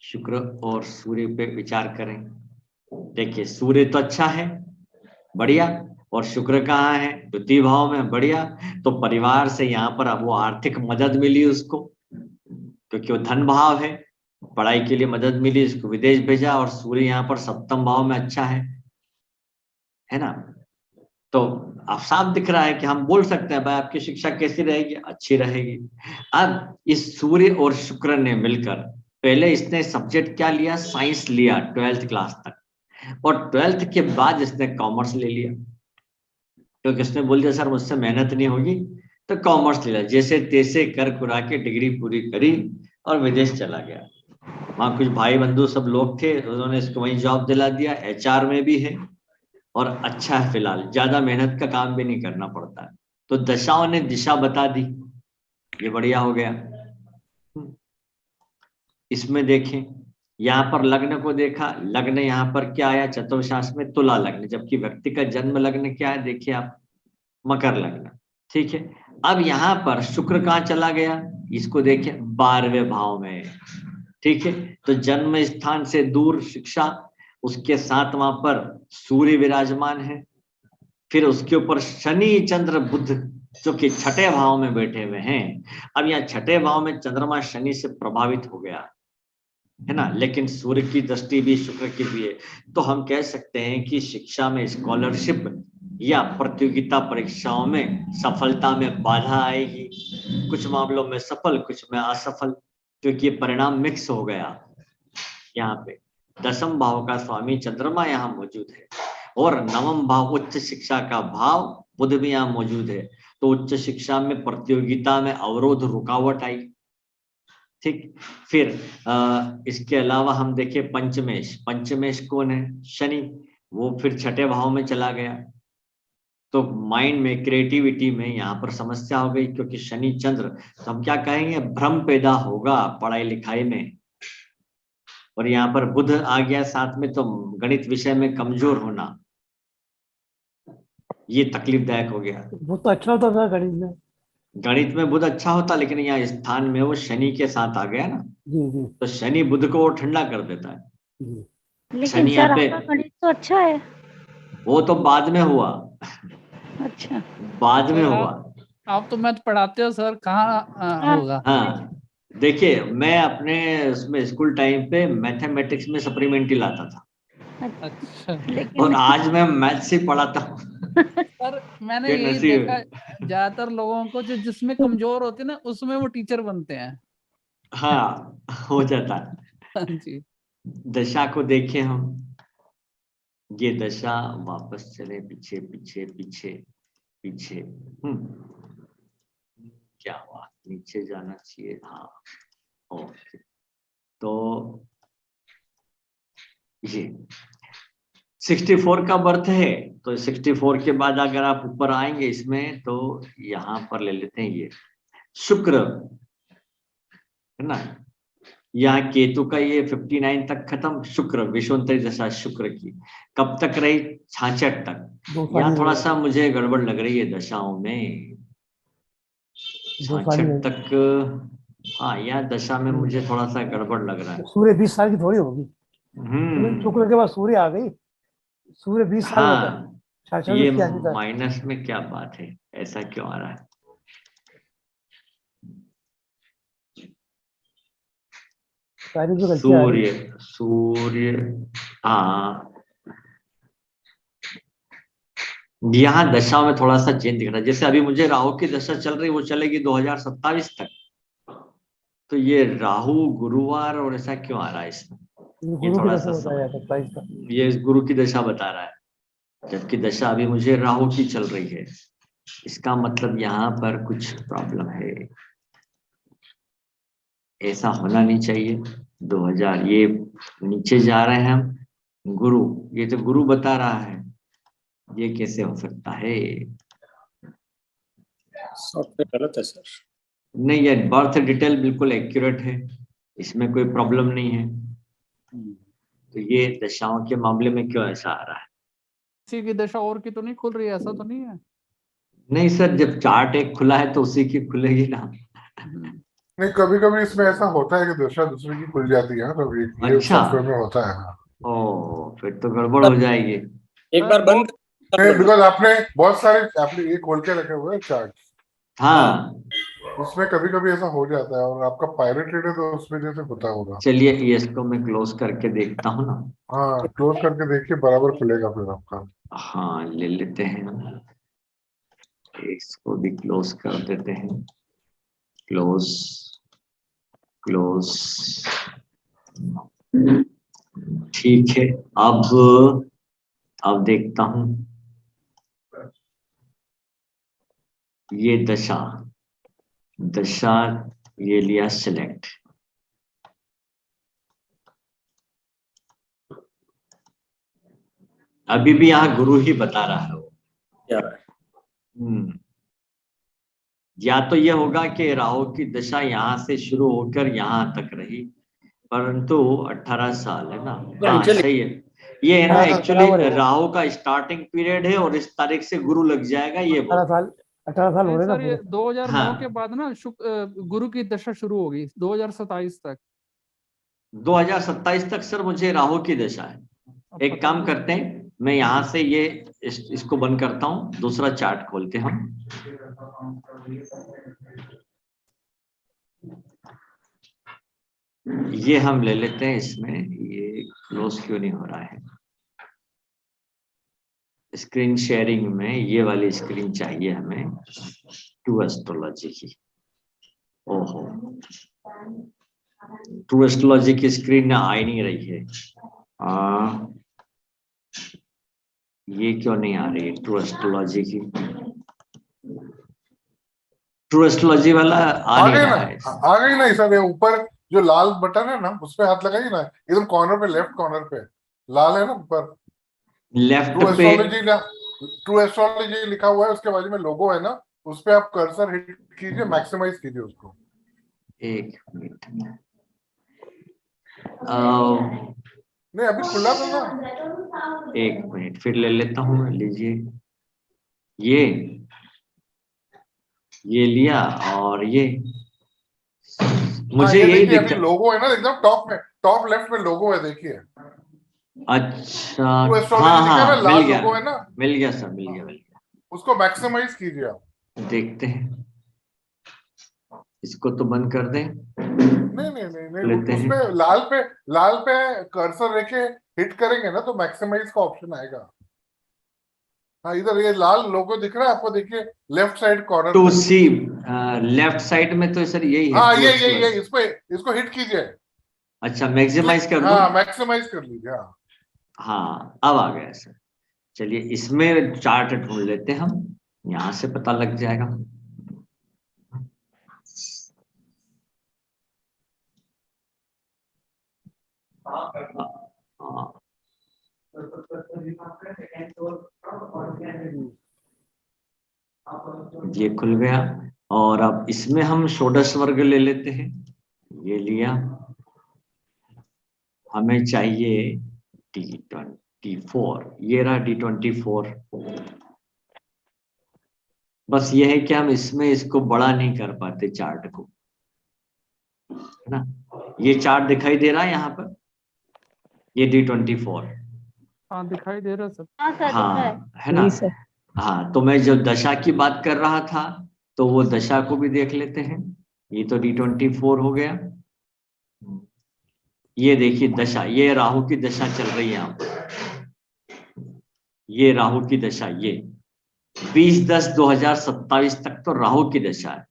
शुक्र और सूर्य पे विचार करें। देखिए सूर्य तो अच्छा है, बढ़िया, और शुक्र कहाँ है? द्वितीय भाव में, बढ़िया। तो परिवार से यहाँ पर अब वो आर्थिक मदद मिली उसको, क्योंकि वो धन भाव है, पढ़ाई के लिए मदद मिली, इसको विदेश भेजा, और सूर्य यहाँ पर सप्तम भाव में अच्छा है ना। तो अब साफ दिख रहा है कि हम बोल सकते हैं भाई आपकी शिक्षा कैसी रहेगी? अच्छी रहेगी। अब इस सूर्य और शुक्र ने मिलकर, पहले इसने सब्जेक्ट क्या लिया? साइंस लिया 12th क्लास तक, और 12th के बाद इसने कॉमर्स ले लिया, क्योंकि इसने बोल दिया सर मुझसे मेहनत नहीं होगी, तो कॉमर्स ले लिया। जैसे तैसे कर कुरा के डिग्री पूरी करी और विदेश चला गया। वहाँ कुछ भाई बंधु सब लोग थे, तो उन्होंने इसको वहीं जॉब दिला दिया, HR में भी है और अच्छा है, फिलहाल ज्यादा मेहनत का काम भी नहीं करना पड़ता है। तो दशाओं ने दिशा बता दी, ये बढ़िया हो गया। इसमें देखें, यहाँ पर लग्न को देखा, लग्न यहाँ पर क्या आया चतुर्शास्त्र में, तुला लग्न, जबकि व्यक्ति का जन्म लग्न क्या है, देखिए आप, मकर लग्न। ठीक है, अब यहाँ पर शुक्र कहाँ चला गया, इसको देखें 12वें भाव में। ठीक है, तो जन्म स्थान से दूर शिक्षा, उसके साथ वहां पर सूर्य विराजमान है, फिर उसके ऊपर शनि चंद्र बुध जो कि 6ठे भाव में बैठे हुए हैं। अब यहाँ 6ठे भाव में चंद्रमा शनि से प्रभावित हो गया है ना, लेकिन सूर्य की दृष्टि भी शुक्र की भी है। तो हम कह सकते हैं कि शिक्षा में स्कॉलरशिप या प्रतियोगिता परीक्षाओं में सफलता में बाधा आएगी, कुछ मामलों में सफल, कुछ में असफल, क्योंकि ये परिणाम मिक्स हो गया। यहाँ पे 10म भाव का स्वामी चंद्रमा यहाँ मौजूद है और 9म भाव उच्च शिक्षा का भाव बुध भी यहाँ मौजूद है। तो उच्च शिक्षा में प्रतियोगिता में अवरोध, रुकावट आई। ठीक, फिर इसके अलावा हम देखें पंचमेश, पंचमेश कौन है, शनि, वो फिर 6ठे भाव में चला गया। तो माइंड में, क्रिएटिविटी में यहाँ पर समस्या हो गई, क्योंकि शनि चंद्र, तो हम क्या कहेंगे, भ्रम पैदा होगा पढ़ाई लिखाई में। और यहाँ पर बुध आ गया साथ में, तो गणित विषय में कमजोर होना, ये तकलीफदायक हो गया। वो तो अच्छा होता था गणित में। गणित में बुध अच्छा होता, लेकिन यहाँ स्थान में वो शनि के साथ आ गया ना, जी जी तो शनि बुध को ठंडा कर देता है। जी। लेकिन शनि यहाँ सर पे, आपका गणित तो अच्छा है। वो तो बाद में हुआ, अच्छा, बाद में सर हुआ। आप तो मैथ पढ़ाते हो सर, कहाँ हाँ। होगा। हाँ, देखिए मैं अपने उसमें स्कूल टाइम पे मैथमेटिक्स में सप्लीमेंट्री लाता था, अच्छा और लेकिन आज मैं मैथ्स ही पढ़ाता हूँ। सर मैंने ये यही नसीब देखा, है। ज्यादातर लोगों को जो जिसमें कमजोर होते हैं ना, उसमें वो टीचर बनते हैं। हाँ, हो जाता है। हाँ जी। दशा को देखें हम, ये दशा वापस चले पीछे पीछे पीछे पीछे। क्या हुआ, नीचे जाना चाहिए, हाँ ओके। तो ये 64 का बर्थ है, तो 64 के बाद अगर आप ऊपर आएंगे इसमें, तो यहाँ पर ले लेते हैं ये शुक्र है ना, यहाँ केतु का ये 59 तक खत्म, शुक्र विषुवंतरी दशा शुक्र की कब तक रही, 66 तक। 2 साल यहाँ ही थोड़ा रहे। सा मुझे गड़बड़ लग रही है दशाओं में, 2 साल ही 66 रहे। तक। हाँ, यह दशा में मुझे थोड़ा सा गड़बड़ लग रहा है। सूर्य 20 साल की थोड़ी होगी। शुक्र के बाद सूर्य आ गई, सूर्य 20 साल होता है। हाँ, 66 ये उसकी आदि था। माइनस में क्या बात है, ऐसा क्यों आ रहा है। तारीख में गलती आ रही है। सूर्य, सूर्य, हाँ, यहाँ दशा में थोड़ा सा चेंज दिख रहा है। जैसे अभी मुझे राहु की दशा चल रही, वो चलेगी 2027 तक। तो ये राहु गुरुवार और ऐसा क्यों आ रहा है इसमें, ये ये गुरु की थोड़ा दशा सा बताया समझ, 27 का। ये गुरु की दशा बता रहा है, जबकि दशा अभी मुझे राहु की चल रही है। इसका मतलब यहाँ पर कुछ प्रॉब्लम है, ऐसा होना नहीं चाहिए। 2000 ये नीचे जा रहे हैं हम, गुरु, ये तो गुरु बता रहा है, ये कैसे हो सकता है। सॉफ्टवेयर गलत है सर। नहीं, ये बर्थ डिटेल बिल्कुल एक्यूरेट है, इसमें कोई प्रॉब्लम नहीं है। तो ये दशाओं के मामले में क्यों ऐसा आ रहा है। किसी की दशा और की तो नहीं खुल रही है, ऐसा तो नहीं है। नहीं सर, जब चार्ट एक खुला है तो उसी की खुलेगी ना। नहीं, कभी कभी इसमें ऐसा होता है कि दशा दूसरे की खुल जाती है, तो ये अच्छा, सॉफ्टवेयर में होता है। हाँ, ओ फिर तो गड़बड़ हो जाएगी। एक बार बंद नहीं, बिकॉज आपने बहुत सारे, आपने ये खोल के रखे हुए हैं चार्ट, हाँ, उसमें कभी कभी ऐसा हो जाता है, और आपका पायरेटेड है तो उसमें जैसे होता होगा। चलिए ये इसको मैं क्लोज करके देखता हूँ ना। हाँ, क्लोज करके देखिए, बराबर खुलेगा फिर आपका। हाँ, ले लेते हैं हम, इसको भी क्लोज कर देते हैं, क्लोज क्लोज। ठीक है, अब देखता हूं ये दशा ये लिया सिलेक्ट। अभी भी यहाँ गुरु ही बता रहा है वो। या तो ये होगा कि राहु की दशा यहाँ से शुरू होकर यहाँ तक रही, परंतु 18 साल है ना। हाँ सही है, ये है ना एक्चुअली राहु का स्टार्टिंग पीरियड है और इस तारीख से गुरु लग जाएगा ये 18 साल हो रहे ना सर, ये पूरे। 2009 हाँ। के बाद ना गुरु की दशा शुरू होगी 2027 तक। 2027 तक सर मुझे राहु की दशा है। एक काम करते हैं, मैं यहाँ से ये इसको बंद करता हूँ, दूसरा चार्ट खोलते हैं हम। ये हम ले लेते हैं, इसमें ये क्लोज क्यों नहीं हो रहा है। स्क्रीन शेयरिंग में ये वाली स्क्रीन चाहिए हमें, टू एस्ट्रोलॉजी की। ओहो, टू एस्ट्रोलॉजी की स्क्रीन आ ही नहीं रही है। ये क्यों नहीं आ रही है ट्रू एस्ट्रोलॉजी की? ट्रू एस्ट्रोलॉजी वाला आ नहीं रहा है। आ गई ना सर, ये ऊपर जो लाल बटन है ना उस पे हाथ लगाइए ना, एकदम कॉर्नर पे, लेफ्ट कॉर्नर पे लाल है ना ऊपर, लेफ्ट पे ट्रू एस्ट्रोलॉजी लिखा हुआ है, उसके बाजू में लोगो है ना, उस पे आप कर्सर हिट कीजिए, मैक्सिमाइज कीजिए उसको। एक मिनट, नहीं अभी खुला था ना। एक मिनट फिर ले लेता हूँ, लीजिए ये लिया और ये मुझे यही दिखता है। लोगो है ना एकदम टॉप में, टॉप लेफ्ट में लोगो है, देखिए। अच्छा हाँ, मिल गया, लोगो है ना, मिल गया सर, मिल गया। उसको मैक्सिमाइज कीजिए आप। देखते हैं, इसको तो बंद कर दें। नहीं उस पे लाल पे कर्सर लेके हिट करेंगे ना तो मैक्सिमाइज का ऑप्शन आएगा। हाँ, इधर ये लाल लोगो दिख रहा है आपको, देखिए left side corner to see left side में तो सर यही है। हाँ ये इसको हिट कीजिए। अच्छा, मैक्सिमाइज कर दूं? हाँ, मैक्सिमाइज कर लीजिए। हाँ अब आ गया सर। चलिए इसमें चार्ट ढूंढ लेते हैं हम, यहाँ से पता लग जाएगा। ये खुल गया और अब इसमें हम षोडश वर्ग ले लेते हैं। ये लिया, हमें चाहिए D24, ये रहा D24। बस ये है कि हम इसमें इसको बड़ा नहीं कर पाते चार्ट को, है ना। ये चार्ट दिखाई दे रहा है यहाँ पर, ये D24। हाँ दिखाई दे रहा है सर। हाँ सर, हाँ है ना। हाँ तो मैं जो दशा की बात कर रहा था तो वो दशा को भी देख लेते हैं। ये तो D24 हो गया। ये देखिए दशा, ये राहु की दशा चल रही है यहाँ पर। ये राहु की दशा, ये 20-10-2027 तक तो राहु की दशा है।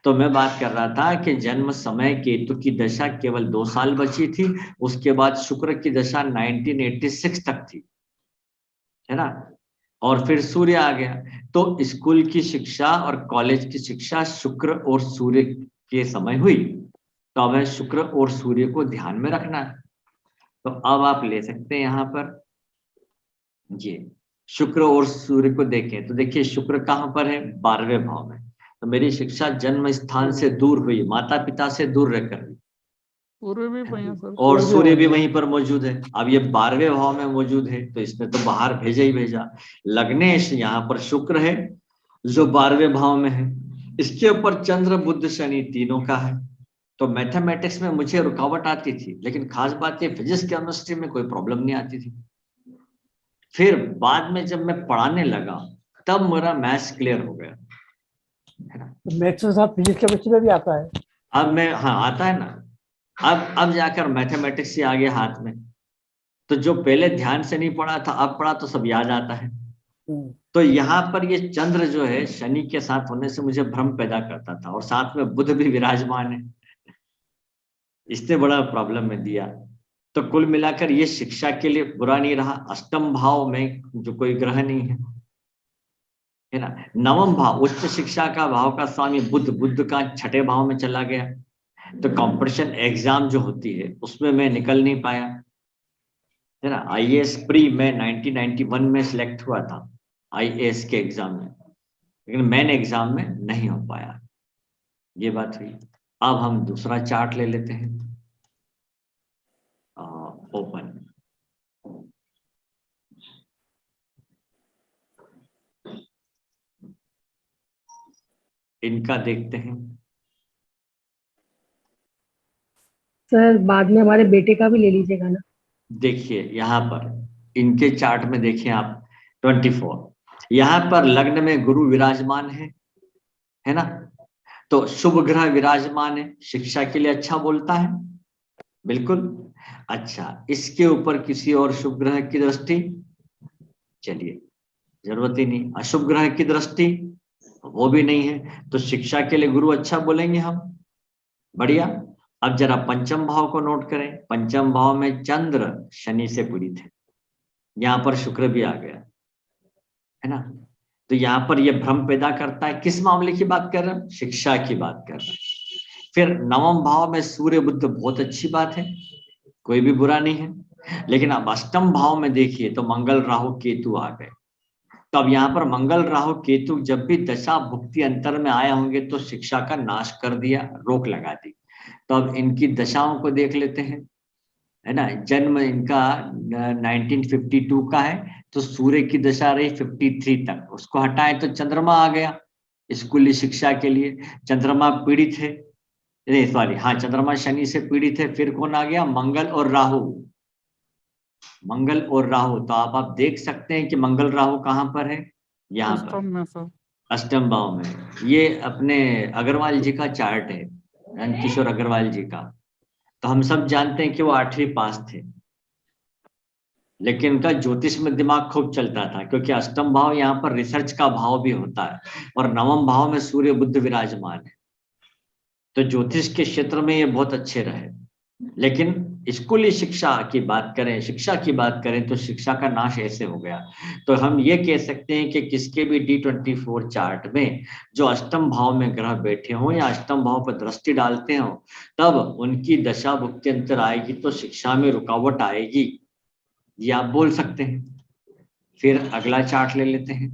तो मैं बात कर रहा था कि जन्म समय केतु की दशा केवल 2 साल बची थी, उसके बाद शुक्र की दशा 1986 तक थी, है ना। और फिर सूर्य आ गया। तो स्कूल की शिक्षा और कॉलेज की शिक्षा शुक्र और सूर्य के समय हुई, तो हमें शुक्र और सूर्य को ध्यान में रखना है। तो अब आप ले सकते हैं यहाँ पर ये शुक्र और सूर्य को देखें तो देखिए शुक्र कहाँ पर है, 12वें भाव में। तो मेरी शिक्षा जन्म स्थान से दूर हुई, माता पिता से दूर रहकर हुई, सूर्य भी वहीं है सर, और सूर्य भी वहीं पर मौजूद है। अब ये 12वें भाव में मौजूद है तो इसमें तो बाहर भेजा ही भेजा। लग्नेश यहाँ पर शुक्र है जो 12वें भाव में है, इसके ऊपर चंद्र बुध शनि तीनों का है। तो मैथमेटिक्स में मुझे रुकावट आती थी, लेकिन खास बात ये फिजिक्स केमिस्ट्री में कोई प्रॉब्लम नहीं आती थी। फिर बाद में जब मैं पढ़ाने लगा तब मेरा मैथ्स क्लियर हो गया, है ना। मैथ्स के साथ फिजिक्स केमिस्ट्री में भी आता है। अब मैं, हाँ आता है ना। अब जाकर मैथमेटिक्स से आ गया हाथ में, तो जो पहले ध्यान से नहीं पढ़ा था अब पढ़ा तो सब याद आता है। तो यहाँ पर ये चंद्र जो है शनि के साथ होने से मुझे भ्रम पैदा करता था, और साथ में बुध भी विराजमान है, इसने बड़ा प्रॉब्लम में दिया। तो कुल मिलाकर ये शिक्षा के लिए बुरा नहीं रहा। अष्टम भाव में जो कोई ग्रह नहीं है ना। नवम भाव उच्च शिक्षा का भाव का स्वामी बुध, बुध का छठे भाव में चला गया, तो कंपटीशन एग्जाम जो होती है उसमें मैं निकल नहीं पाया, है ना। आईएएस प्री में 1991 में सिलेक्ट हुआ था आईएएस के एग्जाम में, लेकिन मेन एग्जाम में नहीं हो पाया। ये बात हुई। अब हम दूसरा चार्ट ले लेते हैं, ओपन। इनका देखते हैं। सर बाद में हमारे बेटे का भी ले लीजिएगा ना। देखिए यहाँ पर इनके चार्ट में देखिए आप 24, यहाँ पर लग्न में गुरु विराजमान है ना। तो शुभ ग्रह विराजमान है, शिक्षा के लिए अच्छा बोलता है, बिल्कुल। अच्छा, इसके ऊपर किसी और शुभ ग्रह की दृष्टि, चलिए जरूरत ही नहीं। अशुभ ग्रह की दृष्टि वो भी नहीं है, तो शिक्षा के लिए गुरु अच्छा बोलेंगे हम, बढ़िया। अब जरा पंचम भाव को नोट करें। पंचम भाव में चंद्र शनि से पीड़ित है, यहाँ पर शुक्र भी आ गया, है ना। तो यहाँ पर यह भ्रम पैदा करता है। किस मामले की बात कर रहे हैं? शिक्षा की बात कर रहे हैं। फिर नवम भाव में सूर्य बुध, बहुत अच्छी बात है, कोई भी बुरा नहीं है। लेकिन अब अष्टम भाव में देखिए तो मंगल राहु केतु आ गए। तो अब यहाँ पर मंगल राहु केतु जब भी दशा भुक्ति अंतर में आए होंगे तो शिक्षा का नाश कर दिया, रोक लगा दी। तो अब इनकी दशाओं को देख लेते हैं, है ना। जन्म इनका 1952 का है, तो सूर्य की दशा रही 53 तक, उसको हटाए तो चंद्रमा आ गया स्कूली शिक्षा के लिए। चंद्रमा पीड़ित है, नहीं सॉरी, हाँ चंद्रमा शनि से पीड़ित है। फिर कौन आ गया? मंगल और राहु। मंगल और राहु, तो आप देख सकते हैं कि मंगल राहु कहाँ पर है, यहाँ पर अष्टम में सर, अष्टम भाव में। ये अपने अग्रवाल जी का चार्ट है, नंदकिशोर अग्रवाल जी का। तो हम सब जानते हैं कि वो 8वीं पास थे, लेकिन उनका ज्योतिष में दिमाग खूब चलता था, क्योंकि अष्टम भाव यहाँ पर रिसर्च का भाव भी होता है, और नवम भाव में सूर्य बुध विराजमान है। तो ज्योतिष के क्षेत्र में ये बहुत अच्छे रहे। लेकिन स्कूली शिक्षा की बात करें, शिक्षा की बात करें, तो शिक्षा का नाश ऐसे हो गया। तो हम ये कह सकते हैं कि किसके भी D24 चार्ट में जो अष्टम भाव में ग्रह बैठे हों या अष्टम भाव पर दृष्टि डालते हो, तब उनकी दशा भुक्ति अंतर आएगी तो शिक्षा में रुकावट आएगी, ये आप बोल सकते हैं। फिर अगला चार्ट ले लेते हैं।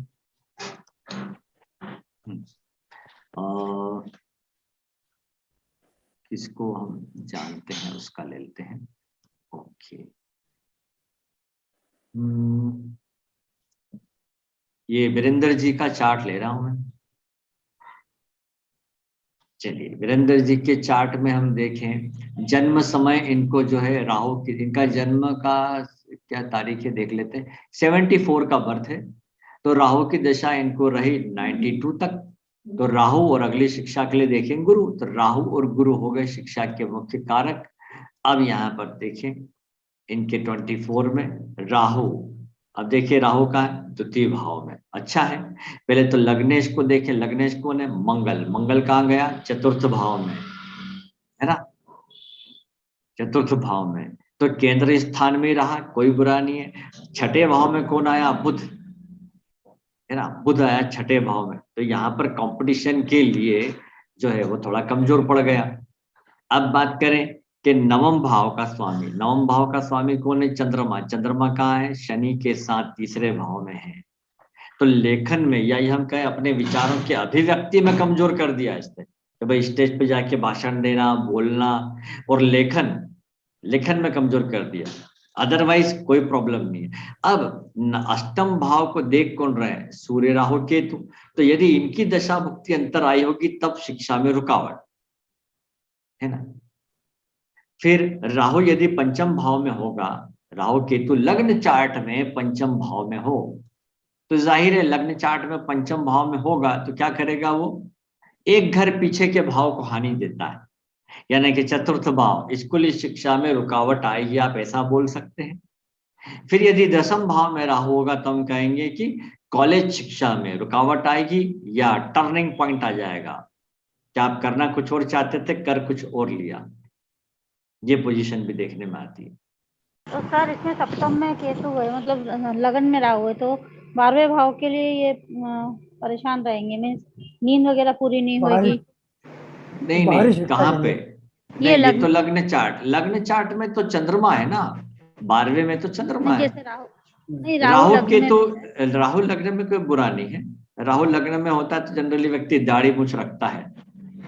किसको हम जानते हैं उसका ले लेते हैं। ओके, ये वीरेंद्र जी का चार्ट ले रहा हूं मैं। चलिए वीरेंद्र जी के चार्ट में हम देखें जन्म समय इनको जो है राहु की, इनका जन्म का क्या तारीख है देख लेते हैं। 74 का बर्थ है, तो राहु की दशा इनको रही 92 तक। तो राहु और अगली शिक्षा के लिए देखें गुरु, तो राहु और गुरु हो गए शिक्षा के मुख्य कारक। अब यहाँ पर देखें इनके 24 में राहु, अब देखिए राहु का द्वितीय भाव में, अच्छा है। पहले तो लग्नेश को देखें, लग्नेश कौन है? मंगल। मंगल कहाँ गया? चतुर्थ भाव में, है ना, चतुर्थ भाव में। तो केंद्र स्थान में रहा, कोई बुरा नहीं है। छठे भाव में कौन आया? बुध, है ना, बुध आया छठे भाव में। तो यहाँ पर कंपटीशन के लिए जो है वो थोड़ा कमजोर पड़ गया। अब बात करें कि नवम भाव का स्वामी, नवम भाव का स्वामी कौन है? चंद्रमा। चंद्रमा कहाँ है? शनि के साथ तीसरे भाव में है। तो लेखन में या हम कहें अपने विचारों की अभिव्यक्ति में कमजोर कर दिया इसने, कि भाई स्टेज पे जाके भाषण देना, बोलना और लेखन में कमजोर कर दिया। अदरवाइज कोई प्रॉब्लम नहीं है। अब अष्टम भाव को देख कौन रहे हैं? सूर्य राहु केतु। तो यदि इनकी दशा भुक्ति अंतर आई होगी तब शिक्षा में रुकावट, है ना। फिर राहु यदि पंचम भाव में होगा, राहु केतु लग्न चार्ट में पंचम भाव में हो, तो जाहिर है लग्न चार्ट में पंचम भाव में होगा तो क्या करेगा? वो एक घर पीछे के भाव को हानि देता है, यानी कि चतुर्थ भाव, स्कूली शिक्षा में रुकावट आएगी, आप ऐसा बोल सकते हैं। फिर यदि दसम भाव में राहु होगा तो हम कहेंगे कि कॉलेज शिक्षा में रुकावट आएगी या टर्निंग पॉइंट आ जाएगा, क्या आप करना कुछ और चाहते थे, कर कुछ और लिया। ये पोजीशन भी देखने में आती है। तो सर इसमें सप्तम में केतु है, मतलब लगन में राहु है, तो 12वें भाव के लिए ये परेशान रहेंगे, मीन्स नींद वगैरह पूरी नहीं बाहरी होगी। नहीं बाहरी नहीं, शिक्षा कहाँ पे? चाहिए। ये नहीं, ये तो लग्न लग्न चार्ट में तो चंद्रमा है ना, 12वें में तो चंद्रमा नहीं, है। जैसे राहु, नहीं राहु राहु लग्न के में तो, है। राहु लग्न में कोई बुरा नहीं है। राहु लग्न में होता है तो जनरली व्यक्ति दाढ़ी मूछ रखता है,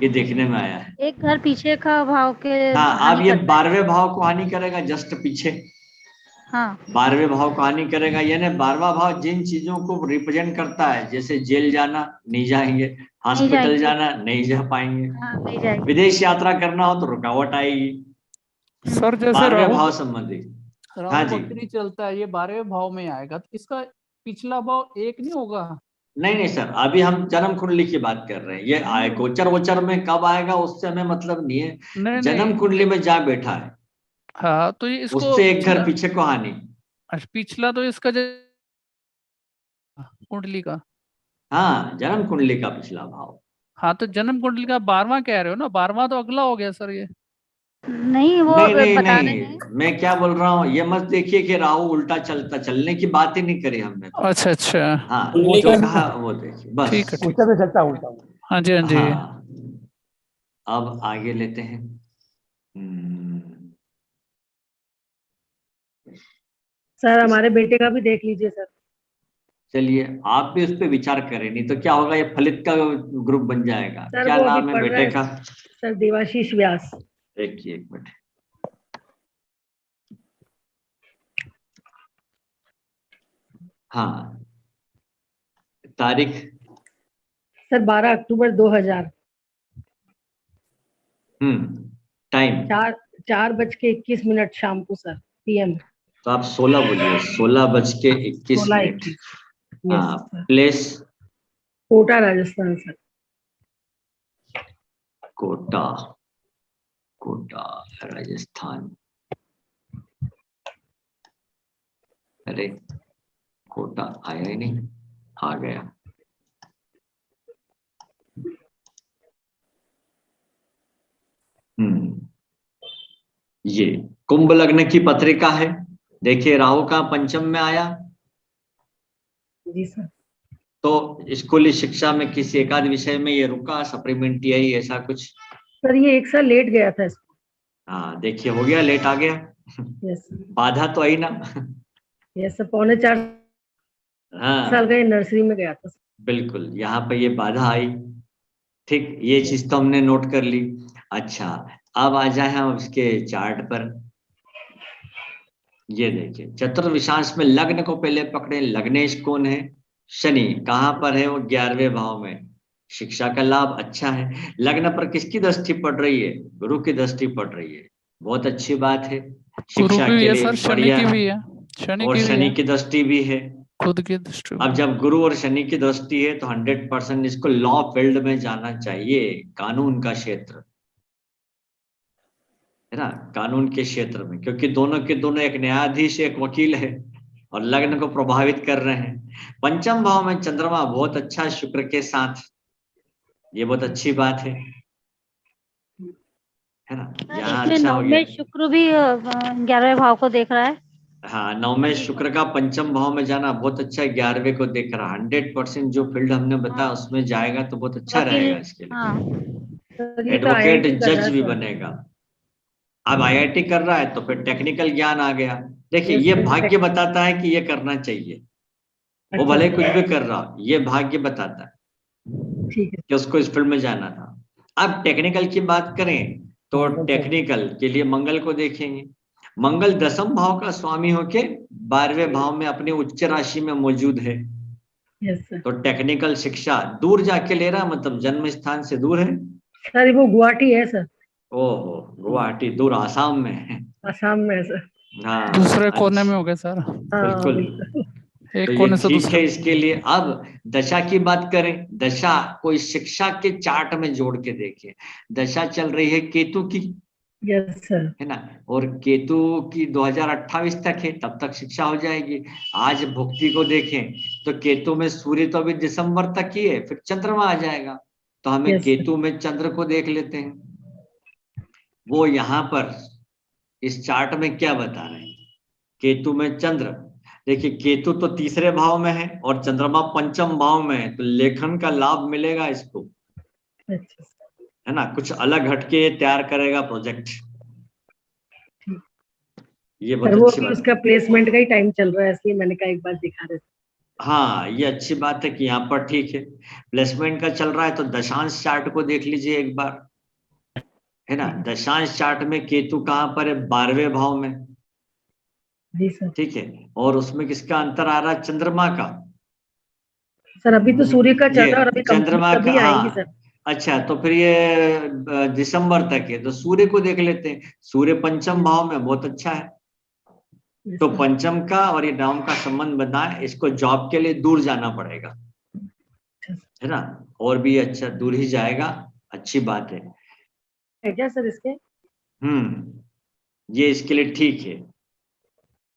ये देखने में आया है। एक घर पीछे का भाव के हाँ, अब हानि ये करता है। 12वें भाव को हानि करेगा, जस्ट पीछे हाँ 12वें भाव को हानि करेगा। यानी 12वां भाव जिन चीजों को रिप्रेजेंट करता है, जैसे जेल जाना नहीं जाएंगे, नहीं हॉस्पिटल जाएंगे। जाना नहीं जा पाएंगे, हाँ नहीं जाएंगे। विदेश यात्रा करना हो तो रुकावट आएगी, सर जैसे 12वें राहु भाव संबंधी। हाँ राहु जी, बकरी चलता है, ये 12वें भाव में आएगा, तो इसका पिछला भाव एक नहीं होगा? नहीं नहीं सर, अभी हम जन्म कुंडली की बात कर रहे हैं। ये आए गोचर वोचर में कब आएगा उससे हमें मतलब नहीं है, नहीं जन्म नहीं, कुंडली में जा बैठा है हाँ तो ये इसको उससे एक घर पीछे को हानि। पिछला तो इसका कुंडली का, हाँ, जन्म कुंडली का पिछला भाव। हाँ तो जन्म कुंडली का 12वां कह रहे हो ना, 12वां तो अगला हो गया सर ये। नहीं वो नहीं नहीं बता रहे नहीं, हैं। मैं क्या बोल रहा हूँ, ये मत देखिए कि राहु उल्टा चलता, चलने की बात ही नहीं करी हमने तो। अच्छा अच्छा, हाँ, कुंडली जो का कहा वो देखिए बस। ठीक है ठीक। उल्टा में चलता है, उल्टा। हाँ जी हाँ जी। हाँ, अब आगे लेते हैं। सर हमारे बेटे का भी देख लीजिए सर। चलिए, आप भी उस पर विचार करें, नहीं तो क्या होगा, ये फलित का ग्रुप बन जाएगा। सर क्या वो अभी नाम है पढ़ रहा बेटे है का? सर, देवाशीष व्यास। देखिए एक मिनट। हाँ, तारीख? सर 12 अक्टूबर 2000। टाइम? 4:21 शाम को सर, PM। तो आप 16 बोलिए, 16:21। 16:21। यस हाँ, sir. Place? Kota Rajasthan sir. Kota, Kota Rajasthan. अरे कोटा आया ही नहीं, आ गया। ये कुंभ लग्न की पत्रिका है। देखिए राहु का पंचम में आया, जी सर। तो स्कूली शिक्षा में किसी एकाध विषय में ये रुका, सप्लीमेंट्री ऐसा कुछ। सर ये 1 साल लेट गया था इसको। हाँ देखिए, हो गया, लेट आ गया। Yes sir. बाधा तो आई ना। यस सर, 3.25 साल हाँ का ये नर्सरी में गया था। बिल्कुल, यहाँ पे ये बाधा आई। ठीक, ये चीज तो हमने नोट कर ली। अच्छा, अब आ जाए हम उसके चार्ट पर। ये देखिए, चतुर्विशांश में लग्न को पहले पकड़े। लग्नेश कौन है? शनि। कहाँ पर है वो? 11वें भाव में। शिक्षा का लाभ अच्छा है। लग्न पर किसकी दृष्टि पड़ रही है? गुरु की दृष्टि पड़ रही है, बहुत अच्छी बात है, गुरु शिक्षा की भी के है लिए सर, शनि बढ़िया की है। भी है, शनि और की भी शनि है, की दृष्टि भी है। खुद की दृष्टि अब भी। जब गुरु और शनि की दृष्टि है तो 100% इसको लॉ फील्ड में जाना चाहिए, कानून का क्षेत्र है ना, कानून के क्षेत्र में, क्योंकि दोनों के दोनों, एक न्यायाधीश एक वकील है और लग्न को प्रभावित कर रहे हैं। पंचम भाव में चंद्रमा बहुत अच्छा, शुक्र के साथ, ये बहुत अच्छी बात है ना, सर यहाँ इसमें अच्छा हो 9 गया। में शुक्र भी 11वें भाव को देख रहा है। हाँ, 9वें शुक्र का पंचम भाव में जाना बहुत अच्छा है, 11वें को देख रहा। 100% जो फील्ड हमने बताया हाँ उसमें जाएगा तो बहुत अच्छा वकील। रहेगा इसके लिए। हाँ सर ये तो एडवोकेट IIT कर रहा जज है भी सर। बनेगा। अब IIT कर रहा है तो फिर टेक्निकल ज्ञान आ गया। देखिए, यस ये सर। भाग्य बताता है कि ये करना चाहिए, वो अच्छा भले सर, कुछ भी कर रहा हो, ये भाग्य बताता है ठीक है। कि उसको इस फील्ड में जाना था। अब टेक्निकल की बात करें तो टेक्निकल के लिए मंगल को देखेंगे। मंगल 10वें भाव का स्वामी होके 12वें भाव में अपनी उच्च राशि में मौजूद है, यस सर। तो टेक्निकल शिक्षा दूर जाके ले रहा, मतलब जन्म स्थान से दूर है। सर वो गुवाहाटी है सर। ओहो, गुवाहाटी दूर, आसाम में है। आसाम में है सर। हाँ, दूसरे कोने में अच्छा, हो गए सर, हाँ बिल्कुल। बिल्कुल। तो एक ये कोने से ठीक दूसरे। है इसके लिए। अब दशा की बात करें, दशा कोई शिक्षा के चार्ट में जोड़ के देखें। दशा चल रही है केतु की, यस सर। है ना, और केतु की 2028 तक है, तब तक शिक्षा हो जाएगी। आज भुक्ति को देखें तो केतु में सूर्य तो अभी दिसंबर तक ही है, फिर चंद्रमा आ जाएगा, तो हमें यस सर। केतु में चंद्र को देख लेते हैं। वो यहाँ पर इस चार्ट में क्या बता रहे हैं? केतु में चंद्र। देखिए केतु तो तीसरे भाव में है और चंद्रमा पंचम भाव में है, तो लेखन का लाभ मिलेगा इसको, अच्छा है ना। कुछ अलग हटके तैयार करेगा प्रोजेक्ट, ये सर, बहुत वो अच्छी अभी बात उसका प्लेसमेंट का ही टाइम चल रहा है, इसलिए मैंने कहा एक बार दिखा रहे थे। हाँ ये अच्छी बात है कि यहाँ पर ठीक है, प्लेसमेंट का चल रहा है। तो दशांश चार्ट को देख लीजिए एक बार, है ना। दशांश चार्ट में केतु कहाँ पर है? 12वें भाव में, जी सर। ठीक है। और उसमें किसका अंतर आ रहा है? चंद्रमा का। सर अभी तो सूर्य का चल ये रहा है और अभी कंप्लीट चंद्रमा का, तभी आएंगी हाँ। सर। अच्छा तो फिर ये दिसंबर तक है, तो सूर्य को देख लेते हैं। सूर्य पंचम भाव में, बहुत अच्छा है। जी तो सर। पंचम का और ये नवम का संबंध बना है, इसको जॉब के लिए दूर जाना पड़ेगा, है ना। और भी अच्छा दूर ही जाएगा, अच्छी बात है। है क्या सर इसके? ये इसके लिए ठीक है।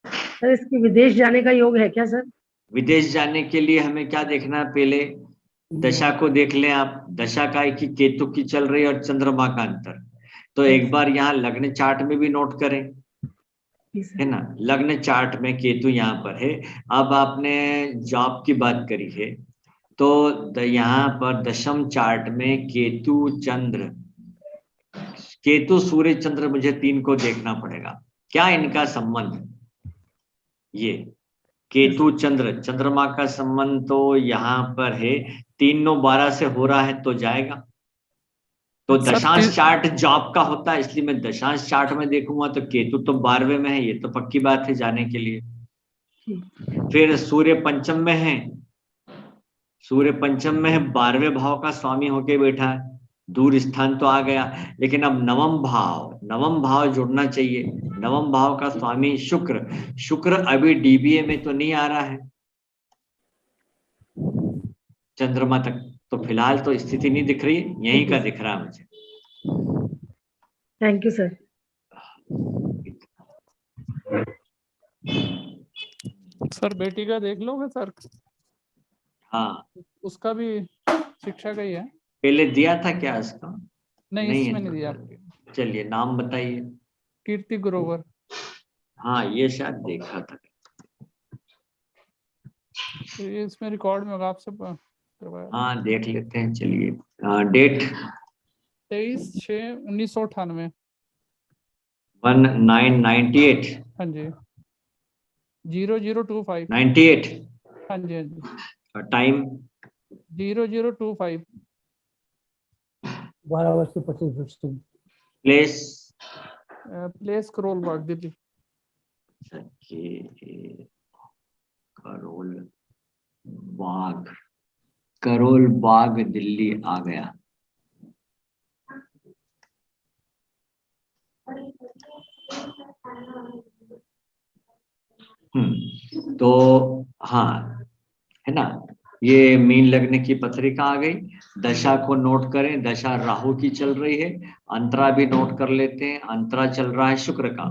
सर इसके विदेश जाने का योग है क्या सर? विदेश जाने के लिए हमें क्या देखना है? पहले दशा को देख लें आप। दशा का है कि केतु की चल रही है और चंद्रमा का अंतर। तो एक बार यहाँ लग्न चार्ट में भी नोट करें, जी सर। है ना। लग्न चार्ट में केतु यहाँ पर है। अब आपने जॉब की बात करी है, तो यहाँ पर दशम चार्ट में केतु चंद्र, केतु सूर्य चंद्र, मुझे 3 को देखना पड़ेगा, क्या इनका संबंध। ये केतु चंद्र, चंद्रमा का संबंध तो यहाँ पर है, 3-9-12 से हो रहा है तो जाएगा। तो सर, दशांश चार्ट जॉब का होता है, इसलिए मैं दशांश चार्ट में देखूंगा तो केतु तो 12वें में है, ये तो पक्की बात है जाने के लिए। फिर सूर्य पंचम में है, सूर्य पंचम में है, 12वें भाव का स्वामी होके बैठा है, दूर स्थान तो आ गया। लेकिन अब नवम भाव जुड़ना चाहिए। नवम भाव का स्वामी शुक्र, शुक्र अभी डीबीए में तो नहीं आ रहा है चंद्रमा तक, तो फिलहाल तो स्थिति नहीं दिख रही, यहीं का दिख रहा है मुझे। Thank you sir. सर बेटी का देख लोगे सर? हाँ उसका भी शिक्षा का ही है। पहले दिया था क्या इसका? नहीं, नहीं इसमें है नहीं दिया। तो चलिए नाम बताइए। कीर्ति ग्रोवर। हाँ ये शायद देखा था। तो ये इसमें रिकॉर्ड में होगा, आपसे करवाया। हाँ देख लेते हैं, चलिए। डेट 23/6/1998। 1998। हाँ जी, 0025। 98। हाँ जी, हाँ जी, time 0025। 12:25। Place place Karol Bagh, Delhi. Karol Bagh Delhi आ गया। तो हाँ, है ना। ये मीन लगने की पत्रिका आ गई। दशा को नोट करें, दशा राहु की चल रही है। अंतरा भी नोट कर लेते हैं, अंतरा चल रहा है शुक्र का।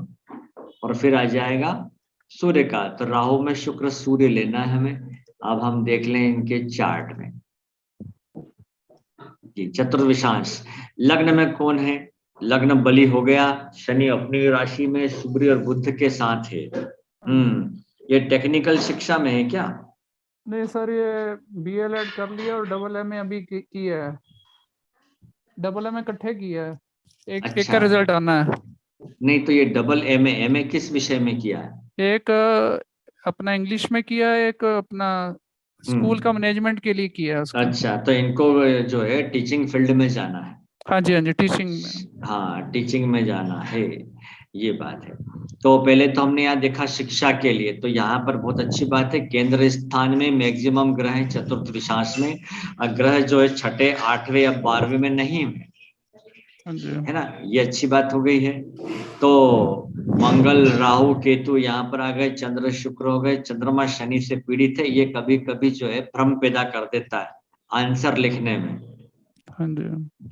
और फिर आ जाएगा सूर्य का। तो राहु में शुक्र सूर्य लेना है हमें। अब हम देख लें इनके चार्ट में जी, चतुर्विशांश। लग्न में कौन है? लग्न बलि हो गया, शनि अपनी राशि में सूर्य और बुध के साथ है। ये टेक्निकल शिक्षा में है क्या? नहीं सर, ये BLED कर लिया और AA अभी किया है। AA इकट्ठे किया है, एक का रिजल्ट आना है। नहीं तो ये AA किस विषय में किया है? एक अपना इंग्लिश में किया है, एक अपना स्कूल का मैनेजमेंट के लिए किया है उसको। अच्छा, तो इनको जो है टीचिंग फील्ड में जाना है। हाँ जी, हाँ जी, टीचिंग में। हाँ टीचिंग में जाना है, ये बात है। तो पहले तो हमने यहाँ देखा शिक्षा के लिए, तो यहाँ पर बहुत अच्छी बात है, केंद्र स्थान में मैक्सिमम ग्रह है चतुर्थ विशांश में। ग्रह जो है 6, 8वें या 12वें में नहीं है, है ना। ये अच्छी बात हो गई है। तो मंगल राहु केतु यहाँ पर आ गए, चंद्र शुक्र हो गए। चंद्रमा शनि से पीड़ित है, ये कभी कभी जो है भ्रम पैदा कर देता है आंसर लिखने में, हाँ जी,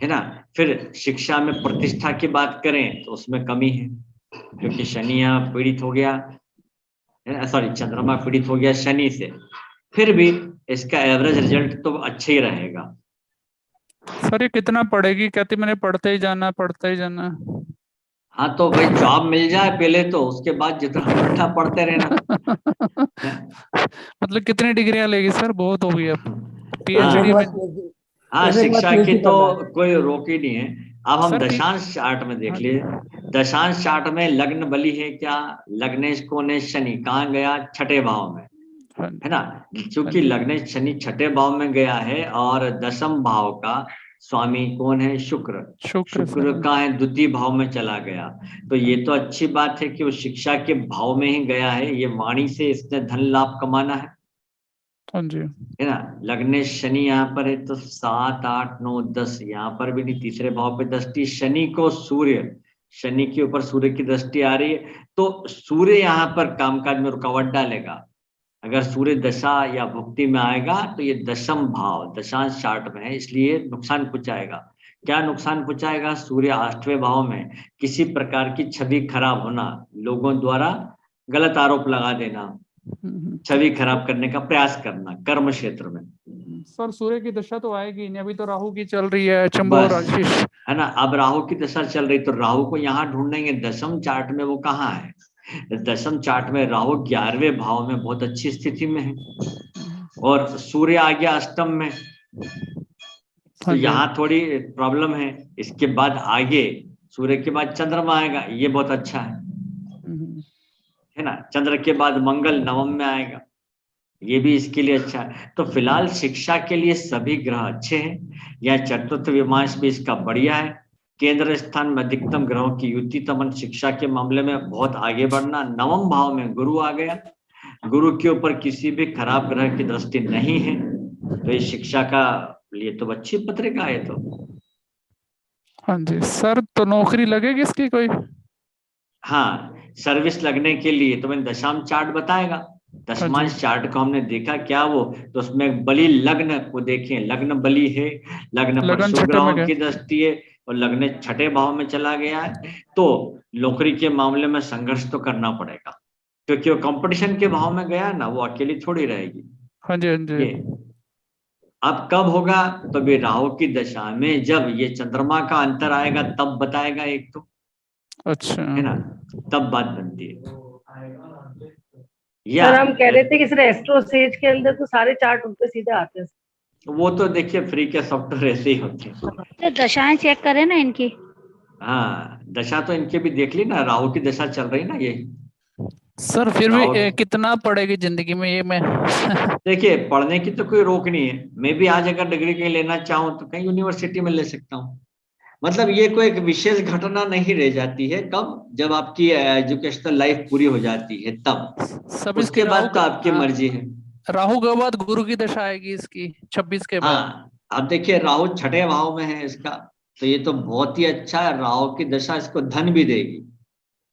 है ना। फिर शिक्षा में प्रतिष्ठा की बात करें तो उसमें कमी है, क्योंकि शनि यहाँ पीड़ित हो गया, सॉरी चंद्रमा पीड़ित हो गया शनि से। फिर भी इसका एवरेज रिजल्ट तो अच्छा ही रहेगा। सर ये कितना पढ़ेगी? कहती मैंने पढ़ते ही जाना, पढ़ते ही जाना। हाँ तो भाई जॉब मिल जाए पहले, तो उसके बाद जितना पढ़ना पढ़ते रहना। मतलब कितनी डिग्रियां लेगी सर, बहुत हो गई अब, हाँ पीएचडी में। हाँ, एमए के बाद शिक्षा की पीएचडी तो करना है। कोई रोक ही नहीं है। अब हम सर दशांश चार्ट में देख हाँ लिए। दशांश चार्ट में लग्न बली है क्या, लग्नेश कोनेश शनि कहाँ गया, छठे भाव में, हाँ है ना। हाँ क्योंकि जी लग्नेश शनि छठे भाव में गया है, और दशम भाव का स्वामी कौन है, शुक्र। शुक्र सर शुक्र का है द्वितीय भाव में चला गया। तो ये तो अच्छी बात है कि वो शिक्षा के भाव में ही गया है, ये वाणी से इसने धन लाभ कमाना हाँ जी है ना। लग्नेश शनि यहाँ पर है, तो 7 8 9 10 यहाँ पर भी नहीं, तीसरे भाव पे दृष्टि, शनि को सूर्य, शनि के ऊपर सूर्य की दृष्टि आ रही है, तो सूर्य यहाँ पर कामकाज में रुकावट डालेगा। अगर सूर्य दशा या भुक्ति में आएगा तो ये दशम भाव दशांश चार्ट में है, इसलिए नुकसान पहुंचाएगा। क्या नुकसान पहुंचाएगा, सूर्य 8वें भाव में किसी प्रकार की छवि खराब होना, लोगों द्वारा गलत आरोप लगा देना, छवि खराब करने का प्रयास करना कर्म क्षेत्र में। सर सूर्य की दशा तो आएगी नहीं, अभी तो राहु की चल रही है, चंबोर बस, आशीष। है ना। अब राहु की दशा चल रही, तो राहु को यहाँ ढूंढेंगे दशम चार्ट में, वो कहाँ है। दशम चार्ट में राहु 11वें भाव में बहुत अच्छी स्थिति में है, और सूर्य आ गया अष्टम में, तो हाँ जी यहाँ थोड़ी प्रॉब्लम है। इसके बाद आगे सूर्य के बाद चंद्रमा आएगा, ये बहुत अच्छा है ना। चंद्र के बाद मंगल नवम में आएगा, ये भी इसके लिए अच्छा है। तो फिलहाल शिक्षा के लिए सभी ग्रह अच्छे हैं। यह चतुर्थ विमांश भी इसका बढ़िया है। केंद्र स्थान में अधिकतम ग्रहों की युति, तमन शिक्षा के मामले में बहुत आगे बढ़ना। नवम भाव में गुरु आ गया, गुरु के ऊपर किसी भी खराब ग्रह की दृष्टि नहीं है, तो ये शिक्षा का लिए तो अच्छी पत्रिका है। तो हाँ जी सर, तो नौकरी लगेगी इसकी कोई? हाँ, सर्विस लगने के लिए तो मैंने दशाम चार्ट बताएगा। दशमांश चार्ट को हमने देखा क्या वो, तो उसमें बलि लग्न को देखें, लग्न बलि है, लग्न पर लगन शुभ छठे में ग्रहों गए। की दृष्टि है, और लग्न छठे भाव में चला गया है, तो नौकरी के मामले में संघर्ष तो करना पड़ेगा, क्योंकि वो कंपटीशन के भाव में गया ना, वो अकेली थोड़ी रहेगी। हाँ जी हाँ जी। ये अब कब होगा, तो भी राहु की दशा में जब ये चंद्रमा का अंतर आएगा तब बताएगा एक तो, अच्छा है ना, तब बात बनती है। सर हम कह रहे थे कि सर एस्ट्रो सेज के अंदर तो सारे चार्ट उनपे सीधे आते हैं। वो तो देखिए फ्री के सॉफ्टवेयर ऐसे ही होते हैं। तो दशाएं चेक करें ना इनकी। हाँ, दशा तो इनके भी देख ली ना, राहु की दशा चल रही ना ये। सर फिर भी राहु कितना पड़ेगी जिंदगी में ये मैं देखिए, पढ़ने की तो कोई रोक नहीं है। मैं भी आज अगर डिग्री कहीं लेना चाहूँ तो कहीं यूनिवर्सिटी में ले सकता हूँ। मतलब ये कोई एक विशेष घटना नहीं रह जाती है, कब, जब आपकी एजुकेशनल लाइफ पूरी हो जाती है तब, सब इसके उसके बाद तो आपकी मर्जी है। राहु के बाद गुरु की दशा आएगी इसकी 26 के बाद। हाँ, अब देखिए राहु छठे भाव में है इसका, तो ये तो बहुत ही अच्छा है। राहु की दशा इसको धन भी देगी,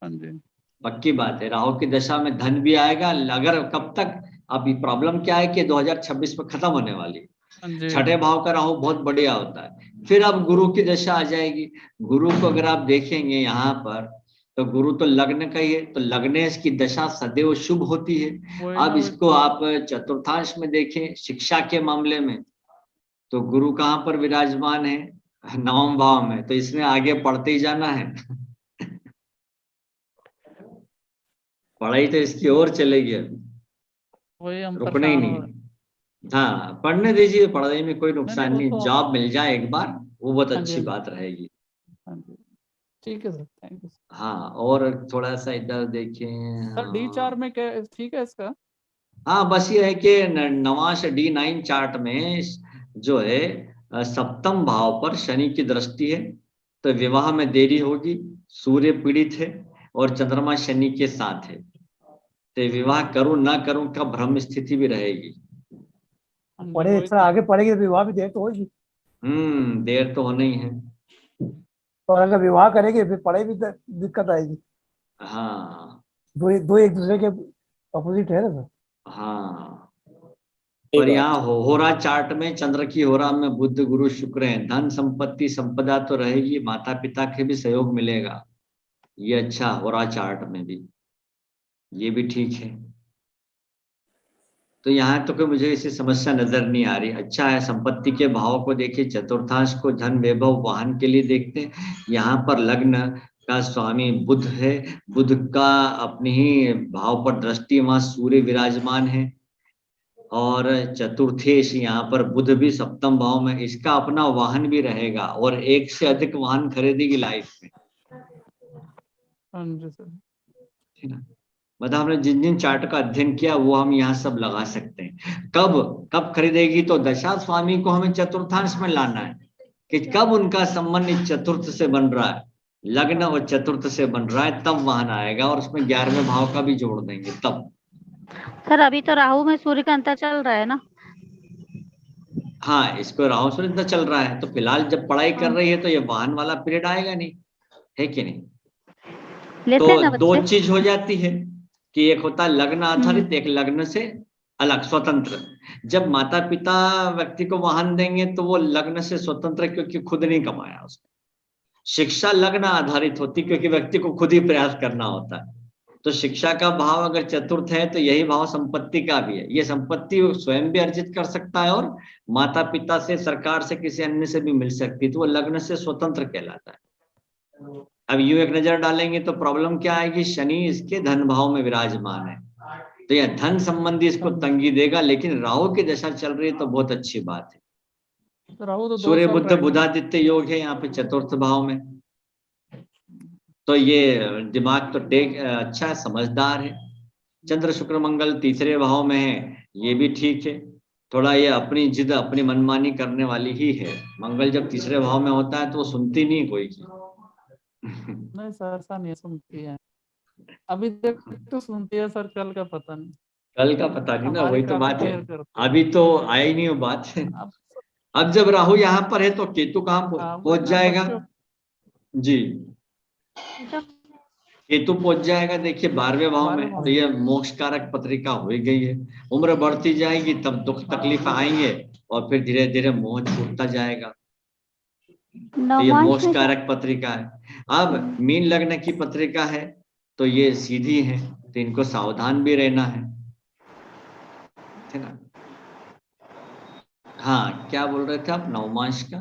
हाँ जी पक्की बात है। राहु की दशा में धन भी आएगा, अगर कब तक, अभी प्रॉब्लम क्या है कि 2026 में खत्म होने वाली है। हाँ जी। छठे भाव का राहु बहुत बढ़िया होता है। फिर अब गुरु की दशा आ जाएगी। गुरु को अगर आप देखेंगे यहाँ पर, तो गुरु तो लग्न का ही है, तो लग्नेश की दशा सदैव शुभ होती है। अब इसको आप चतुर्थांश में देखें शिक्षा के मामले में, तो गुरु कहाँ पर विराजमान है, नवम भाव में, तो इसमें आगे पढ़ते ही जाना है। पढ़ाई तो इसकी और चलेगी, वही हम रुकने ही परेशान हो नहीं। हाँ, पढ़ने दीजिए, पढ़ाई में कोई नुकसान वो नहीं, तो जॉब मिल जाए एक बार वो बहुत हाँ जी अच्छी बात रहेगी। हाँ जी। ठीक है सर, थैंक यू हाँ, और थोड़ा सा इधर देखें। सर। D4 में क्या ठीक है इसका? हाँ, बस ये है कि नवांश D9 चार्ट में जो है सप्तम भाव पर शनि की दृष्टि है, तो विवाह में देरी होगी। सूर्य पीड़ित है और चंद्रमा शनि के साथ है, तो विवाह करूं ना करूं का भ्रम स्थिति भी रहेगी। पढ़े सर, आगे पढ़ेगी तो विवाह भी देर तो होगी। देर तो होना ही है। और अगर विवाह करेगी फिर पढ़ाई भी दिक्कत आएगी। हाँ दो एक दूसरे के अपोजिट है ना सर। हाँ, पर यहाँ होरा चार्ट में चंद्र की होरा में बुध गुरु शुक्र है, धन संपत्ति संपदा तो रहेगी, माता पिता के भी सहयोग मिलेगा, ये अच्छा होरा चार्ट में भी, ये भी ठीक है। तो यहाँ तो कोई मुझे ऐसी समस्या नजर नहीं आ रही, अच्छा है। संपत्ति के भाव को देखिए, चतुर्थांश को धन वैभव वाहन के लिए देखते हैं। यहाँ पर लग्न का स्वामी बुध है, बुध का अपनी ही भाव पर दृष्टि, वहां सूर्य विराजमान है, और चतुर्थेश यहाँ पर बुध भी सप्तम भाव में, इसका अपना वाहन भी रहेगा और एक से अधिक वाहन खरीदेगी लाइफ में। हाँ जी सर। ठीक है, मतलब हमने जिन जिन चार्ट का अध्ययन किया वो हम यहाँ सब लगा सकते हैं। कब कब खरीदेगी, तो दशा स्वामी को हमें चतुर्थांश में लाना है कि कब उनका संबंध चतुर्थ से बन रहा है, लग्न और चतुर्थ से बन रहा है, तब वाहन आएगा, और उसमें 11वें भाव का भी जोड़ देंगे तब। सर अभी तो राहु में सूर्य का अंतर चल रहा है ना? हाँ, इसको राहु सूर्य अंतर चल रहा है, तो फिलहाल जब पढ़ाई कर रही है तो ये वाहन वाला पीरियड आएगा नहीं, है कि नहीं? लेते तो हैं ना दो बच्चे? चीज हो जाती है कि एक होता है लग्न आधारित, एक लग्न से अलग स्वतंत्र। जब माता पिता व्यक्ति को वाहन देंगे तो वो लग्न से स्वतंत्र, क्योंकि खुद नहीं कमाया उसने। शिक्षा लग्न आधारित होती क्योंकि व्यक्ति को खुद ही प्रयास करना होता है। तो शिक्षा का भाव अगर चतुर्थ है तो यही भाव संपत्ति का भी है। ये संपत्ति स्वयं भी अर्जित कर सकता है और माता पिता से, सरकार से, किसी अन्य से भी मिल सकती है, तो वो लग्न से स्वतंत्र कहलाता है। अब यूं एक नजर डालेंगे तो प्रॉब्लम क्या आएगी, शनि इसके धन भाव में विराजमान है, तो यह धन संबंधी इसको तंगी देगा, लेकिन राहु की दशा चल रही है तो बहुत अच्छी बात है। राहु तो 2 सूर्य साल बुध रहेगा। बुधादित्य योग है यहाँ पे चतुर्थ भाव में, तो ये दिमाग तो अच्छा है, समझदार है। चंद्र शुक्र मंगल तीसरे भाव में है, ये भी ठीक है। थोड़ा ये अपनी जिद, अपनी मनमानी करने वाली ही है। मंगल जब तीसरे भाव में होता है तो वो सुनती नहीं कोई की। नहीं सर, ऐसा नहीं सुनती है, अभी तक तो सुनती है सर, कल का पता नहीं। कल का पता नहीं ना, हमारी वही तो काफी बात है, केयर करती है। अभी तो आई ही नहीं वो बात। अब अब जब राहु यहाँ पर है तो केतु कहाँ हाँ, वही पहुंच ना, जाएगा बच्चों जी, केतु पहुंच जाएगा देखिए 12वें भाव 12वें में, भाव तो ये मोक्ष कारक पत्रिका हो ही गई है। उम्र बढ़ती जाएगी तब दुख तकलीफ आएंगे और फिर धीरे धीरे मोह छूटता जाएगा, तो ये नवमांश मोक्ष में कारक पत्रिका है। अब मीन लग्न की पत्रिका है तो ये सीधी है, तो इनको सावधान भी रहना है ना। हाँ, क्या बोल रहे थे आप नवमांश का?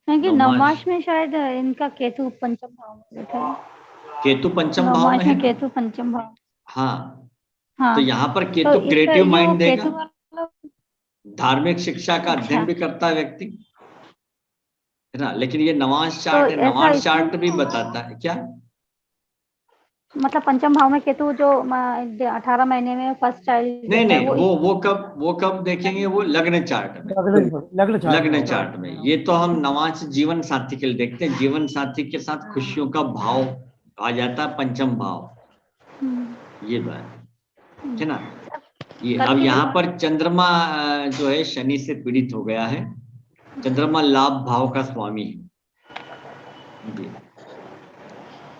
क्योंकि नवमांश, नवमांश में शायद इनका केतु पंचम भाव में बैठा है। केतु पंचम भाव में नवमांश है में ना? केतु पंचम भाव। हाँ, हाँ, तो यहाँ पर तो केतु इस क्रिएटिव ये वो माइंड देगा, केतु वाला। धार्मिक शिक्षा का अध्ययन अच्छा, भी करता है व्यक्ति, है ना। लेकिन ये नवांश तो चार्ट है, ऐसा नवांश इसमें चार्ट भी बताता है क्या, मतलब पंचम भाव में केतु जो 18 महीने में फर्स्ट चाइल्ड नहीं देता है नहीं, वो वो कब देखेंगे, वो लग्न चार्ट में, लग्न चार्ट लग्न में। चार्ट में। ये तो हम नवांश जीवन साथी के लिए देखते हैं, जीवन साथी के साथ खुशियों का भाव आ जाता है पंचम भाव, ये बात है ना। ये अब यहाँ पर चंद्रमा जो है शनि से पीड़ित हो गया है, चंद्रमा लाभ भाव का स्वामी है जी।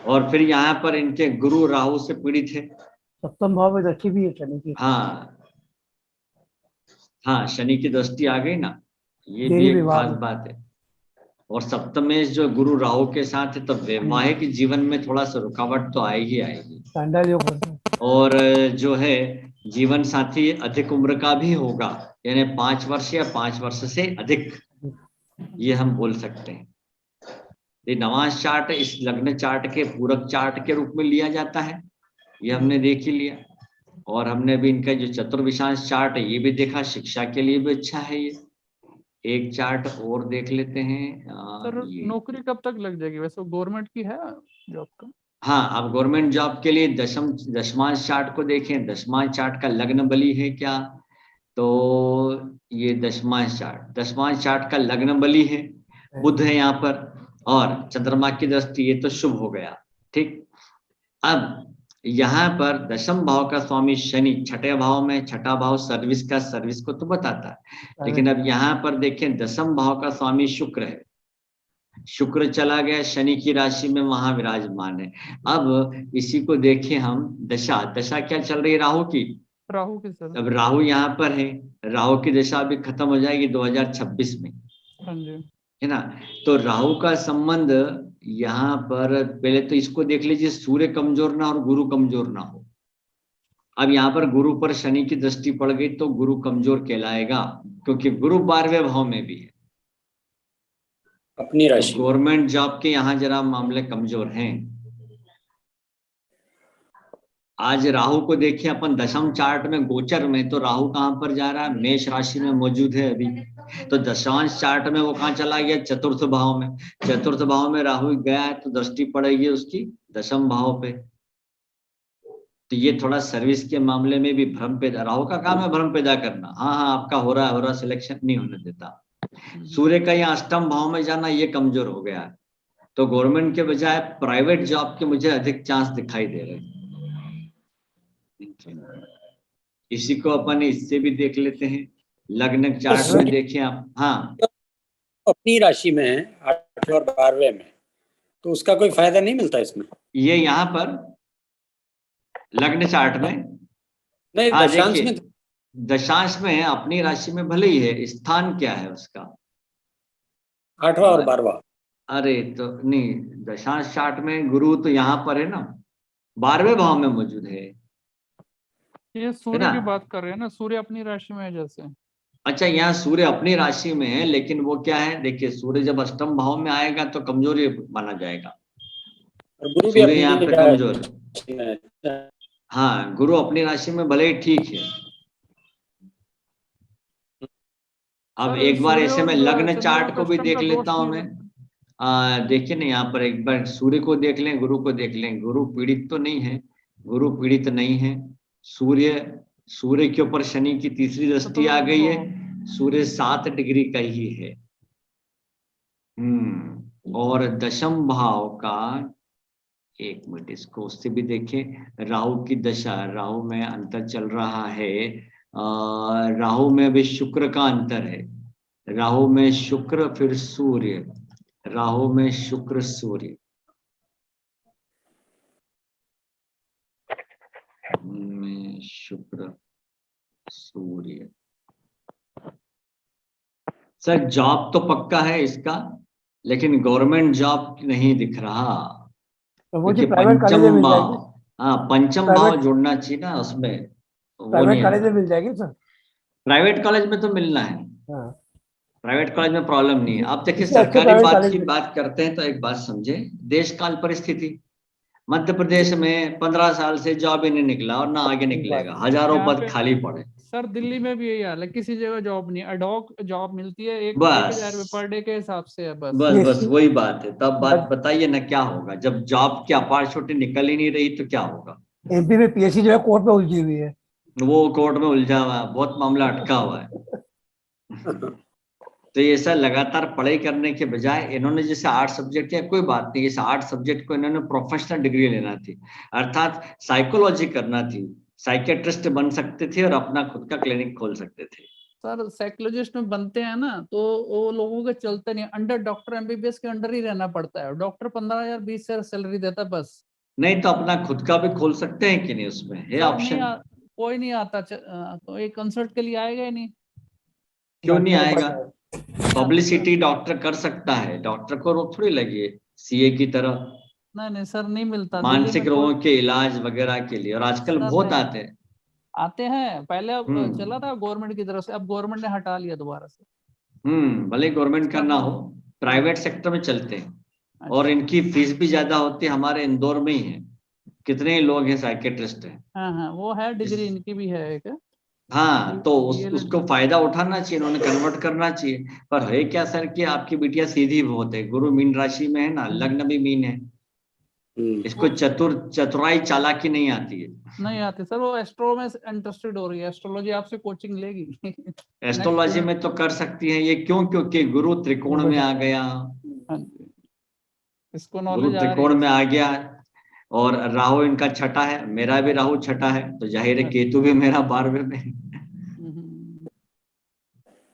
और फिर यहाँ पर इनके गुरु राहु से पीड़ित है, सप्तम भाव में दृष्टि भी है शनि की। हाँ हाँ, शनि की दृष्टि आ गई ना, ये भी देरी एक विवाह खास में। बात है। और सप्तमेश जो गुरु राहु के साथ है तो वैवाहिक जीवन में थोड़ा सा रुकावट तो आएगी आएगी। चांडाल योग बनता है। और जो है जीवन साथी अधिक उम्र का भी होगा, यानी 5 वर्ष या 5 वर्ष से अधिक, ये हम बोल सकते हैं। ये नवांश चार्ट इस लग्न चार्ट के पूरक चार्ट के रूप में लिया जाता है, ये हमने देख ही लिया। और हमने भी इनका जो चतुर्विशांश चार्ट है ये भी देखा, शिक्षा के लिए भी अच्छा है ये। एक चार्ट और देख लेते हैं सर, ये। नौकरी कब तक लग जाएगी वैसे, गवर्नमेंट की है जॉब का? हाँ, अब गवर्नमेंट जॉब के लिए दशमांश चार्ट को देखें, दशमांश चार्ट का लग्न बली है क्या, तो ये दशमांश चार्ट का लग्न बली है, बुध है यहाँ पर और चंद्रमा की दृष्टि, ये तो शुभ हो गया। ठीक, अब यहाँ पर दशम भाव का स्वामी शनि छठे भाव में, छठा भाव सर्विस को तो बताता है, लेकिन अब यहाँ पर देखें दशम भाव का स्वामी शुक्र है, शुक्र चला गया शनि की राशि में, वहां विराजमान है। अब इसी को देखें हम, दशा क्या चल रही है राहु की, राहु की सर। अब राहु यहाँ पर है, राहु की दशा अभी खत्म हो जाएगी 2026 में, हाँ जी। है ना। तो राहु का संबंध यहाँ पर, पहले तो इसको देख लीजिए, सूर्य कमजोर ना और गुरु कमजोर ना हो। अब यहाँ पर गुरु पर शनि की दृष्टि पड़ गई तो गुरु कमजोर कहलाएगा, क्योंकि गुरु 12वें भाव में भी है, अपनी राशि। गवर्नमेंट जॉब के यहाँ जरा मामले कमजोर हैं। आज राहु को देखिए अपन दशम चार्ट में, गोचर में, तो राहु कहाँ पर जा रहा है? मेष राशि में मौजूद है अभी। तो दशांश चार्ट में वो कहाँ चला गया? चतुर्थ भाव में। चतुर्थ भाव में राहु गया है तो दृष्टि पड़ेगी उसकी दशम भाव पे। तो ये थोड़ा सर्विस के मामले में भी भ्रम पैदा, राहु का काम है भ्रम पैदा करना। हाँ हाँ आपका हो रहा सिलेक्शन नहीं होने देता। सूर्य का यहाँ अष्टम भाव में जाना ये कमजोर हो गया है। तो गवर्नमेंट के बजाय प्राइवेट जॉब के मुझे अधिक चांस दिखाई दे रहे हैं। इसी को अपन इससे भी देख लेते हैं, लग्न चार्ट में देखें आप। हाँ अपनी राशि में है 8वें और 12वें में, तो उसका कोई फायदा नहीं मिलता इसमें? ये यहाँ पर लग्न चार्ट में नहीं, दशांश में। दशांश में है, अपनी राशि में भले ही है। स्थान क्या है उसका? 8वां और 12वां। अरे तो नहीं, दशांश चार्ट में गुरु तो यहाँ पर है ना, 12वें भाव में मौजूद है। ये सूर्य की बात कर रहे हैं ना, सूर्य अपनी राशि में है जैसे। अच्छा, यहाँ सूर्य अपनी राशि में है, लेकिन वो क्या है, देखिए सूर्य जब अष्टम भाव में आएगा तो कमजोरी माना जाएगा। और गुरु भी सूर्य अपनी यहाँ पे कमजोर है। हाँ, गुरु अपनी राशि में भले ही ठीक है। अब एक बार ऐसे में लग्न चार्ट को भी देख लेता हूं मैं। देखिए ना, यहाँ पर एक बार सूर्य को देख लें, गुरु को देख लें। गुरु पीड़ित तो नहीं है, गुरु पीड़ित नहीं है। सूर्य के ऊपर शनि की तीसरी दृष्टि आ गई है। सूर्य 7 डिग्री का ही है। और दशम भाव का, एक मिनट इसको उससे भी देखें। राहु की दशा, राहु में अंतर चल रहा है। राहु में भी शुक्र का अंतर है। राहु में शुक्र, फिर सूर्य। राहु में शुक्र सूर्य, में शुक्र सूर्य। सर जॉब तो पक्का है इसका, लेकिन गवर्नमेंट जॉब नहीं दिख रहा। तो वो जो प्राइवेट कॉलेज में मिल जाएगी। हाँ, पंचम भाव जोड़ना चाहिए ना उसमें। प्राइवेट कॉलेज में मिल जाएगी सर। प्राइवेट कॉलेज में तो मिलना है। हाँ। प्राइवेट कॉलेज में प्रॉब्लम नहीं है। आप देखिए सरकारी बात की बात करते हैं तो एक बात समझे, देश काल परिस्थिति। मध्य प्रदेश में 15 साल से जॉब ही नहीं निकला और ना आगे निकलेगा। हजारों पद खाली पड़े। सर दिल्ली में भी यही हाल है, किसी जगह जॉब नहीं, एडहॉक जॉब मिलती है 1,000 रुपए पर डे के हिसाब से है बस वही बात है। तब बात बताइए ना क्या होगा जब जॉब की अपॉर्चुनिटी निकल ही नहीं रही, तो क्या होगा? एमपी में पीएससी जो है कोर्ट में उलझी हुई है। वो कोर्ट में उलझा हुआ है, बहुत मामला अटका हुआ है। तो ये सर लगातार पढ़ाई करने के बजाय इन्होंने जैसे 8 सब्जेक्ट किया, कोई बात नहीं, इस 8 सब्जेक्ट को इन्होंने प्रोफेशनल डिग्री लेना थी, अर्थात साइकोलॉजी करना थी। साइकेट्रिस्ट बन सकते थे और अपना खुद का क्लिनिक खोल सकते थे। सर साइकोलॉजिस्ट में बनते हैं ना तो वो लोगों के चलते नहीं, अंडर डॉक्टर एमबीबीएस के अंडर ही रहना पड़ता है। डॉक्टर 15,000 20,000 सैलरी देता है बस। नहीं तो अपना खुद का भी खोल सकते हैं कि नहीं, उसमें है ऑप्शन। कोई नहीं आता तो एक कंसल्ट के लिए आएगा ही नहीं। क्यों नहीं आएगा? पब्लिसिटी डॉक्टर कर सकता है, डॉक्टर को रोक थोड़ी लगी है सीए की तरह। नहीं सर नहीं मिलता। मानसिक रोगों के इलाज वगैरह के लिए, और आजकल बहुत आते हैं। पहले चला था गवर्नमेंट की तरफ से, अब गवर्नमेंट ने हटा लिया दोबारा से। भले गवर्नमेंट का ना हो, प्राइवेट सेक्टर में चलते हैं। अच्छा। और इनकी फीस भी ज्यादा होती है। हमारे इंदौर में ही है, कितने लोग हैं साइकेट्रिस्ट हैं। हाँ वो है, डिग्री इनकी भी है एक। हाँ, तो उसको फायदा उठाना चाहिए, उन्होंने कन्वर्ट करना चाहिए। पर है क्या सर कि आपकी बिटिया सीधी बहुत है, गुरु मीन राशि में है ना, लग्न भी मीन है। इसको चतुराई चालाकी नहीं आती है। नहीं आती सर, वो एस्ट्रो में इंटरेस्टेड हो रही है। एस्ट्रोलॉजी आपसे कोचिंग लेगी। एस्ट्रोलॉजी में तो कर सकती है ये, क्यों? क्योंकि गुरु त्रिकोण में आ गया। इसको गुरु त्रिकोण में आ गया और राहु इनका छठा है, मेरा भी राहु छठा है, तो जाहिर है केतु भी मेरा 12वें में।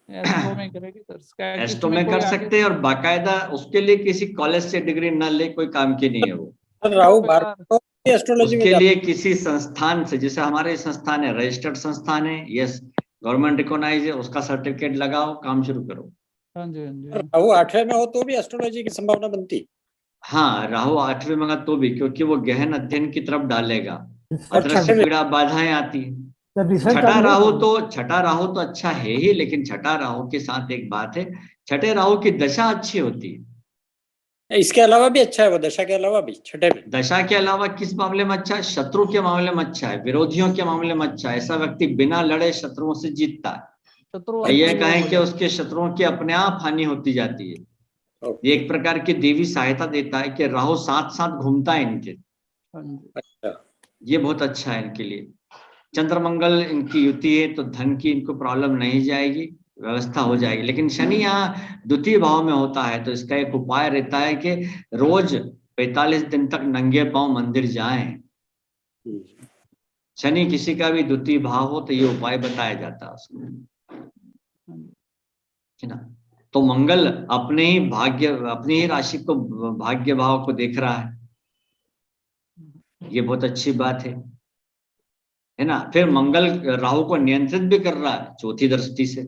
एस्ट्रो में करेगी सर, एस्ट्रो में कर सकते हैं, और बाकायदा उसके लिए किसी कॉलेज से डिग्री न ले, कोई काम की नहीं है वो। राहु एस्ट्रोलॉजी के लिए किसी संस्थान से, जैसे हमारे संस्थान है, रजिस्टर्ड संस्थान है, यस गवर्नमेंट रिकॉग्नाइज है, उसका सर्टिफिकेट लगाओ, काम शुरू करो। राहु 8वें में हो तो भी एस्ट्रोलॉजी की संभावना बनती। हाँ, राहु 8वें में तो भी, क्योंकि वो गहन अध्ययन की तरफ डालेगा। अदृश्य पीड़ा बाधाएं आती है। छठा राहु तो अच्छा है ही, लेकिन छठा राहु के साथ एक बात है, छठे राहु की दशा अच्छी होती है। इसके अलावा भी अच्छा है, वो दशा के अलावा भी छठे में। दशा के अलावा किस मामले में अच्छा है? शत्रु के मामले में अच्छा है, विरोधियों के मामले में अच्छा है। ऐसा व्यक्ति बिना लड़े शत्रुओं से जीतता है। शत्रु ये आपकी कहें हो कि जाए। उसके शत्रुओं की अपने आप हानि होती जाती है। ये एक प्रकार की देवी सहायता देता है कि राहु साथ साथ घूमता है इनके। हाँ जी। अच्छा, ये बहुत अच्छा है इनके लिए। चंद्र मंगल इनकी युति है तो धन की इनको प्रॉब्लम नहीं जाएगी, व्यवस्था हो जाएगी। लेकिन शनि यहाँ द्वितीय भाव में होता है तो इसका एक उपाय रहता है कि रोज 45 दिन तक नंगे पांव मंदिर जाएं। शनि किसी का भी द्वितीय भाव हो तो ये उपाय बताया जाता है उसको, है ना। तो मंगल अपने ही भाग्य, अपनी ही राशि को, भाग्य भाव को देख रहा है, ये बहुत अच्छी बात है ना। फिर मंगल राहु को नियंत्रित भी कर रहा है चौथी दृष्टि से,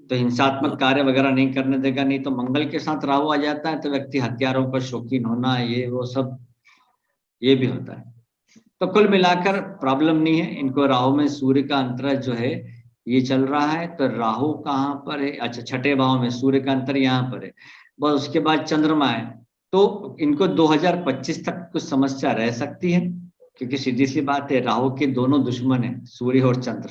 तो हिंसात्मक कार्य वगैरह नहीं करने देगा। नहीं तो मंगल के साथ राहु आ जाता है तो व्यक्ति हथियारों का शौकीन होना, ये वो सब ये भी होता है। तो कुल मिलाकर प्रॉब्लम नहीं है इनको। राहु में सूर्य का अंतर जो है ये चल रहा है, तो राहु कहाँ पर है? अच्छा, छठे भाव में सूर्य का अंतर यहाँ पर है। बस उसके बाद चंद्रमा है, तो इनको 2025 तक कुछ समस्या रह सकती है, क्योंकि सीधी सी बात है राहु के दोनों दुश्मन है, सूर्य और चंद्र,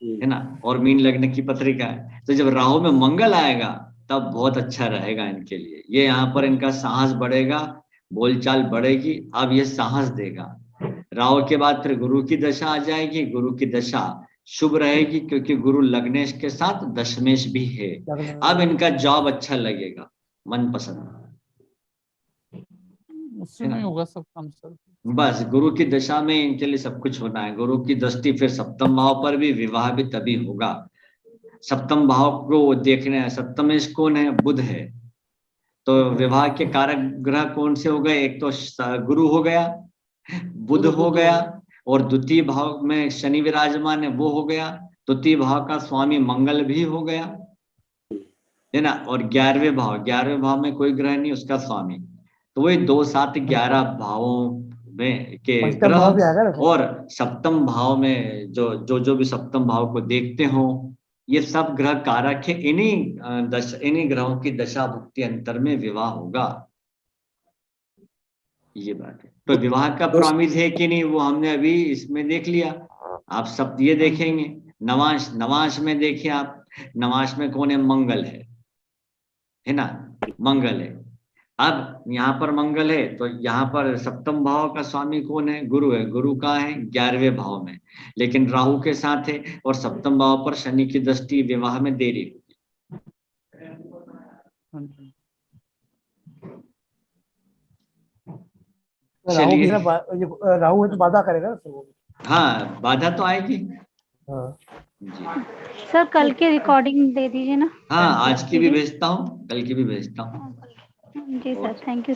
है ना। और मीन लग्न की पत्रिका है, तो जब राहु में मंगल आएगा तब बहुत अच्छा रहेगा इनके लिए। ये यहाँ पर इनका साहस बढ़ेगा, बोलचाल बढ़ेगी, अब ये साहस देगा। राहु के बाद फिर गुरु की दशा आ जाएगी। गुरु की दशा शुभ रहेगी क्योंकि गुरु लग्नेश के साथ दशमेश भी है। अब इनका जॉब अच्छा लगेगा, मन पसंद, उससे नहीं होगा सब काम सर। बस गुरु की दशा में इनके लिए सब कुछ होना है। गुरु की दृष्टि फिर सप्तम भाव पर भी, विवाह भी तभी होगा। सप्तम भाव को देखने हैं, सप्तमेश कौन है? बुध है। तो विवाह के कारक ग्रह कौन से हो गए? एक तो गुरु हो गया, बुध हो गया, और द्वितीय भाव में शनि विराजमान है, वो हो गया। द्वितीय भाव का स्वामी मंगल भी हो गया, है ना। और 11वें भाव में कोई ग्रह नहीं, उसका स्वामी। तो वही 2, 7, 11 भावों में के ग्रह, और सप्तम भाव में जो भी सप्तम भाव को देखते हो, ये सब ग्रह कारक है। इन्हीं ग्रहों की दशा भुक्ति अंतर में विवाह होगा, ये बात है। तो विवाह का प्रॉमिस है कि नहीं वो हमने अभी इसमें देख लिया। आप सब ये देखेंगे नवांश में देखें आप, नवांश में कौन है? मंगल है ना, मंगल है। अब यहाँ पर मंगल है तो यहाँ पर सप्तम भाव का स्वामी कौन है? गुरु है। गुरु कहाँ है? 11वें भाव में, लेकिन राहु के साथ है, और सप्तम भाव पर शनि की दृष्टि, विवाह में देरी होगी। चलिए, राहु है तो बाधा करेगा ना। हाँ, बाधा तो आएगी। हाँ जी सर कल की रिकॉर्डिंग दे दीजिए ना। हाँ, आज की भी भेजता हूँ, कल की भी भेजता हूँ। जी सर, थैंक यू।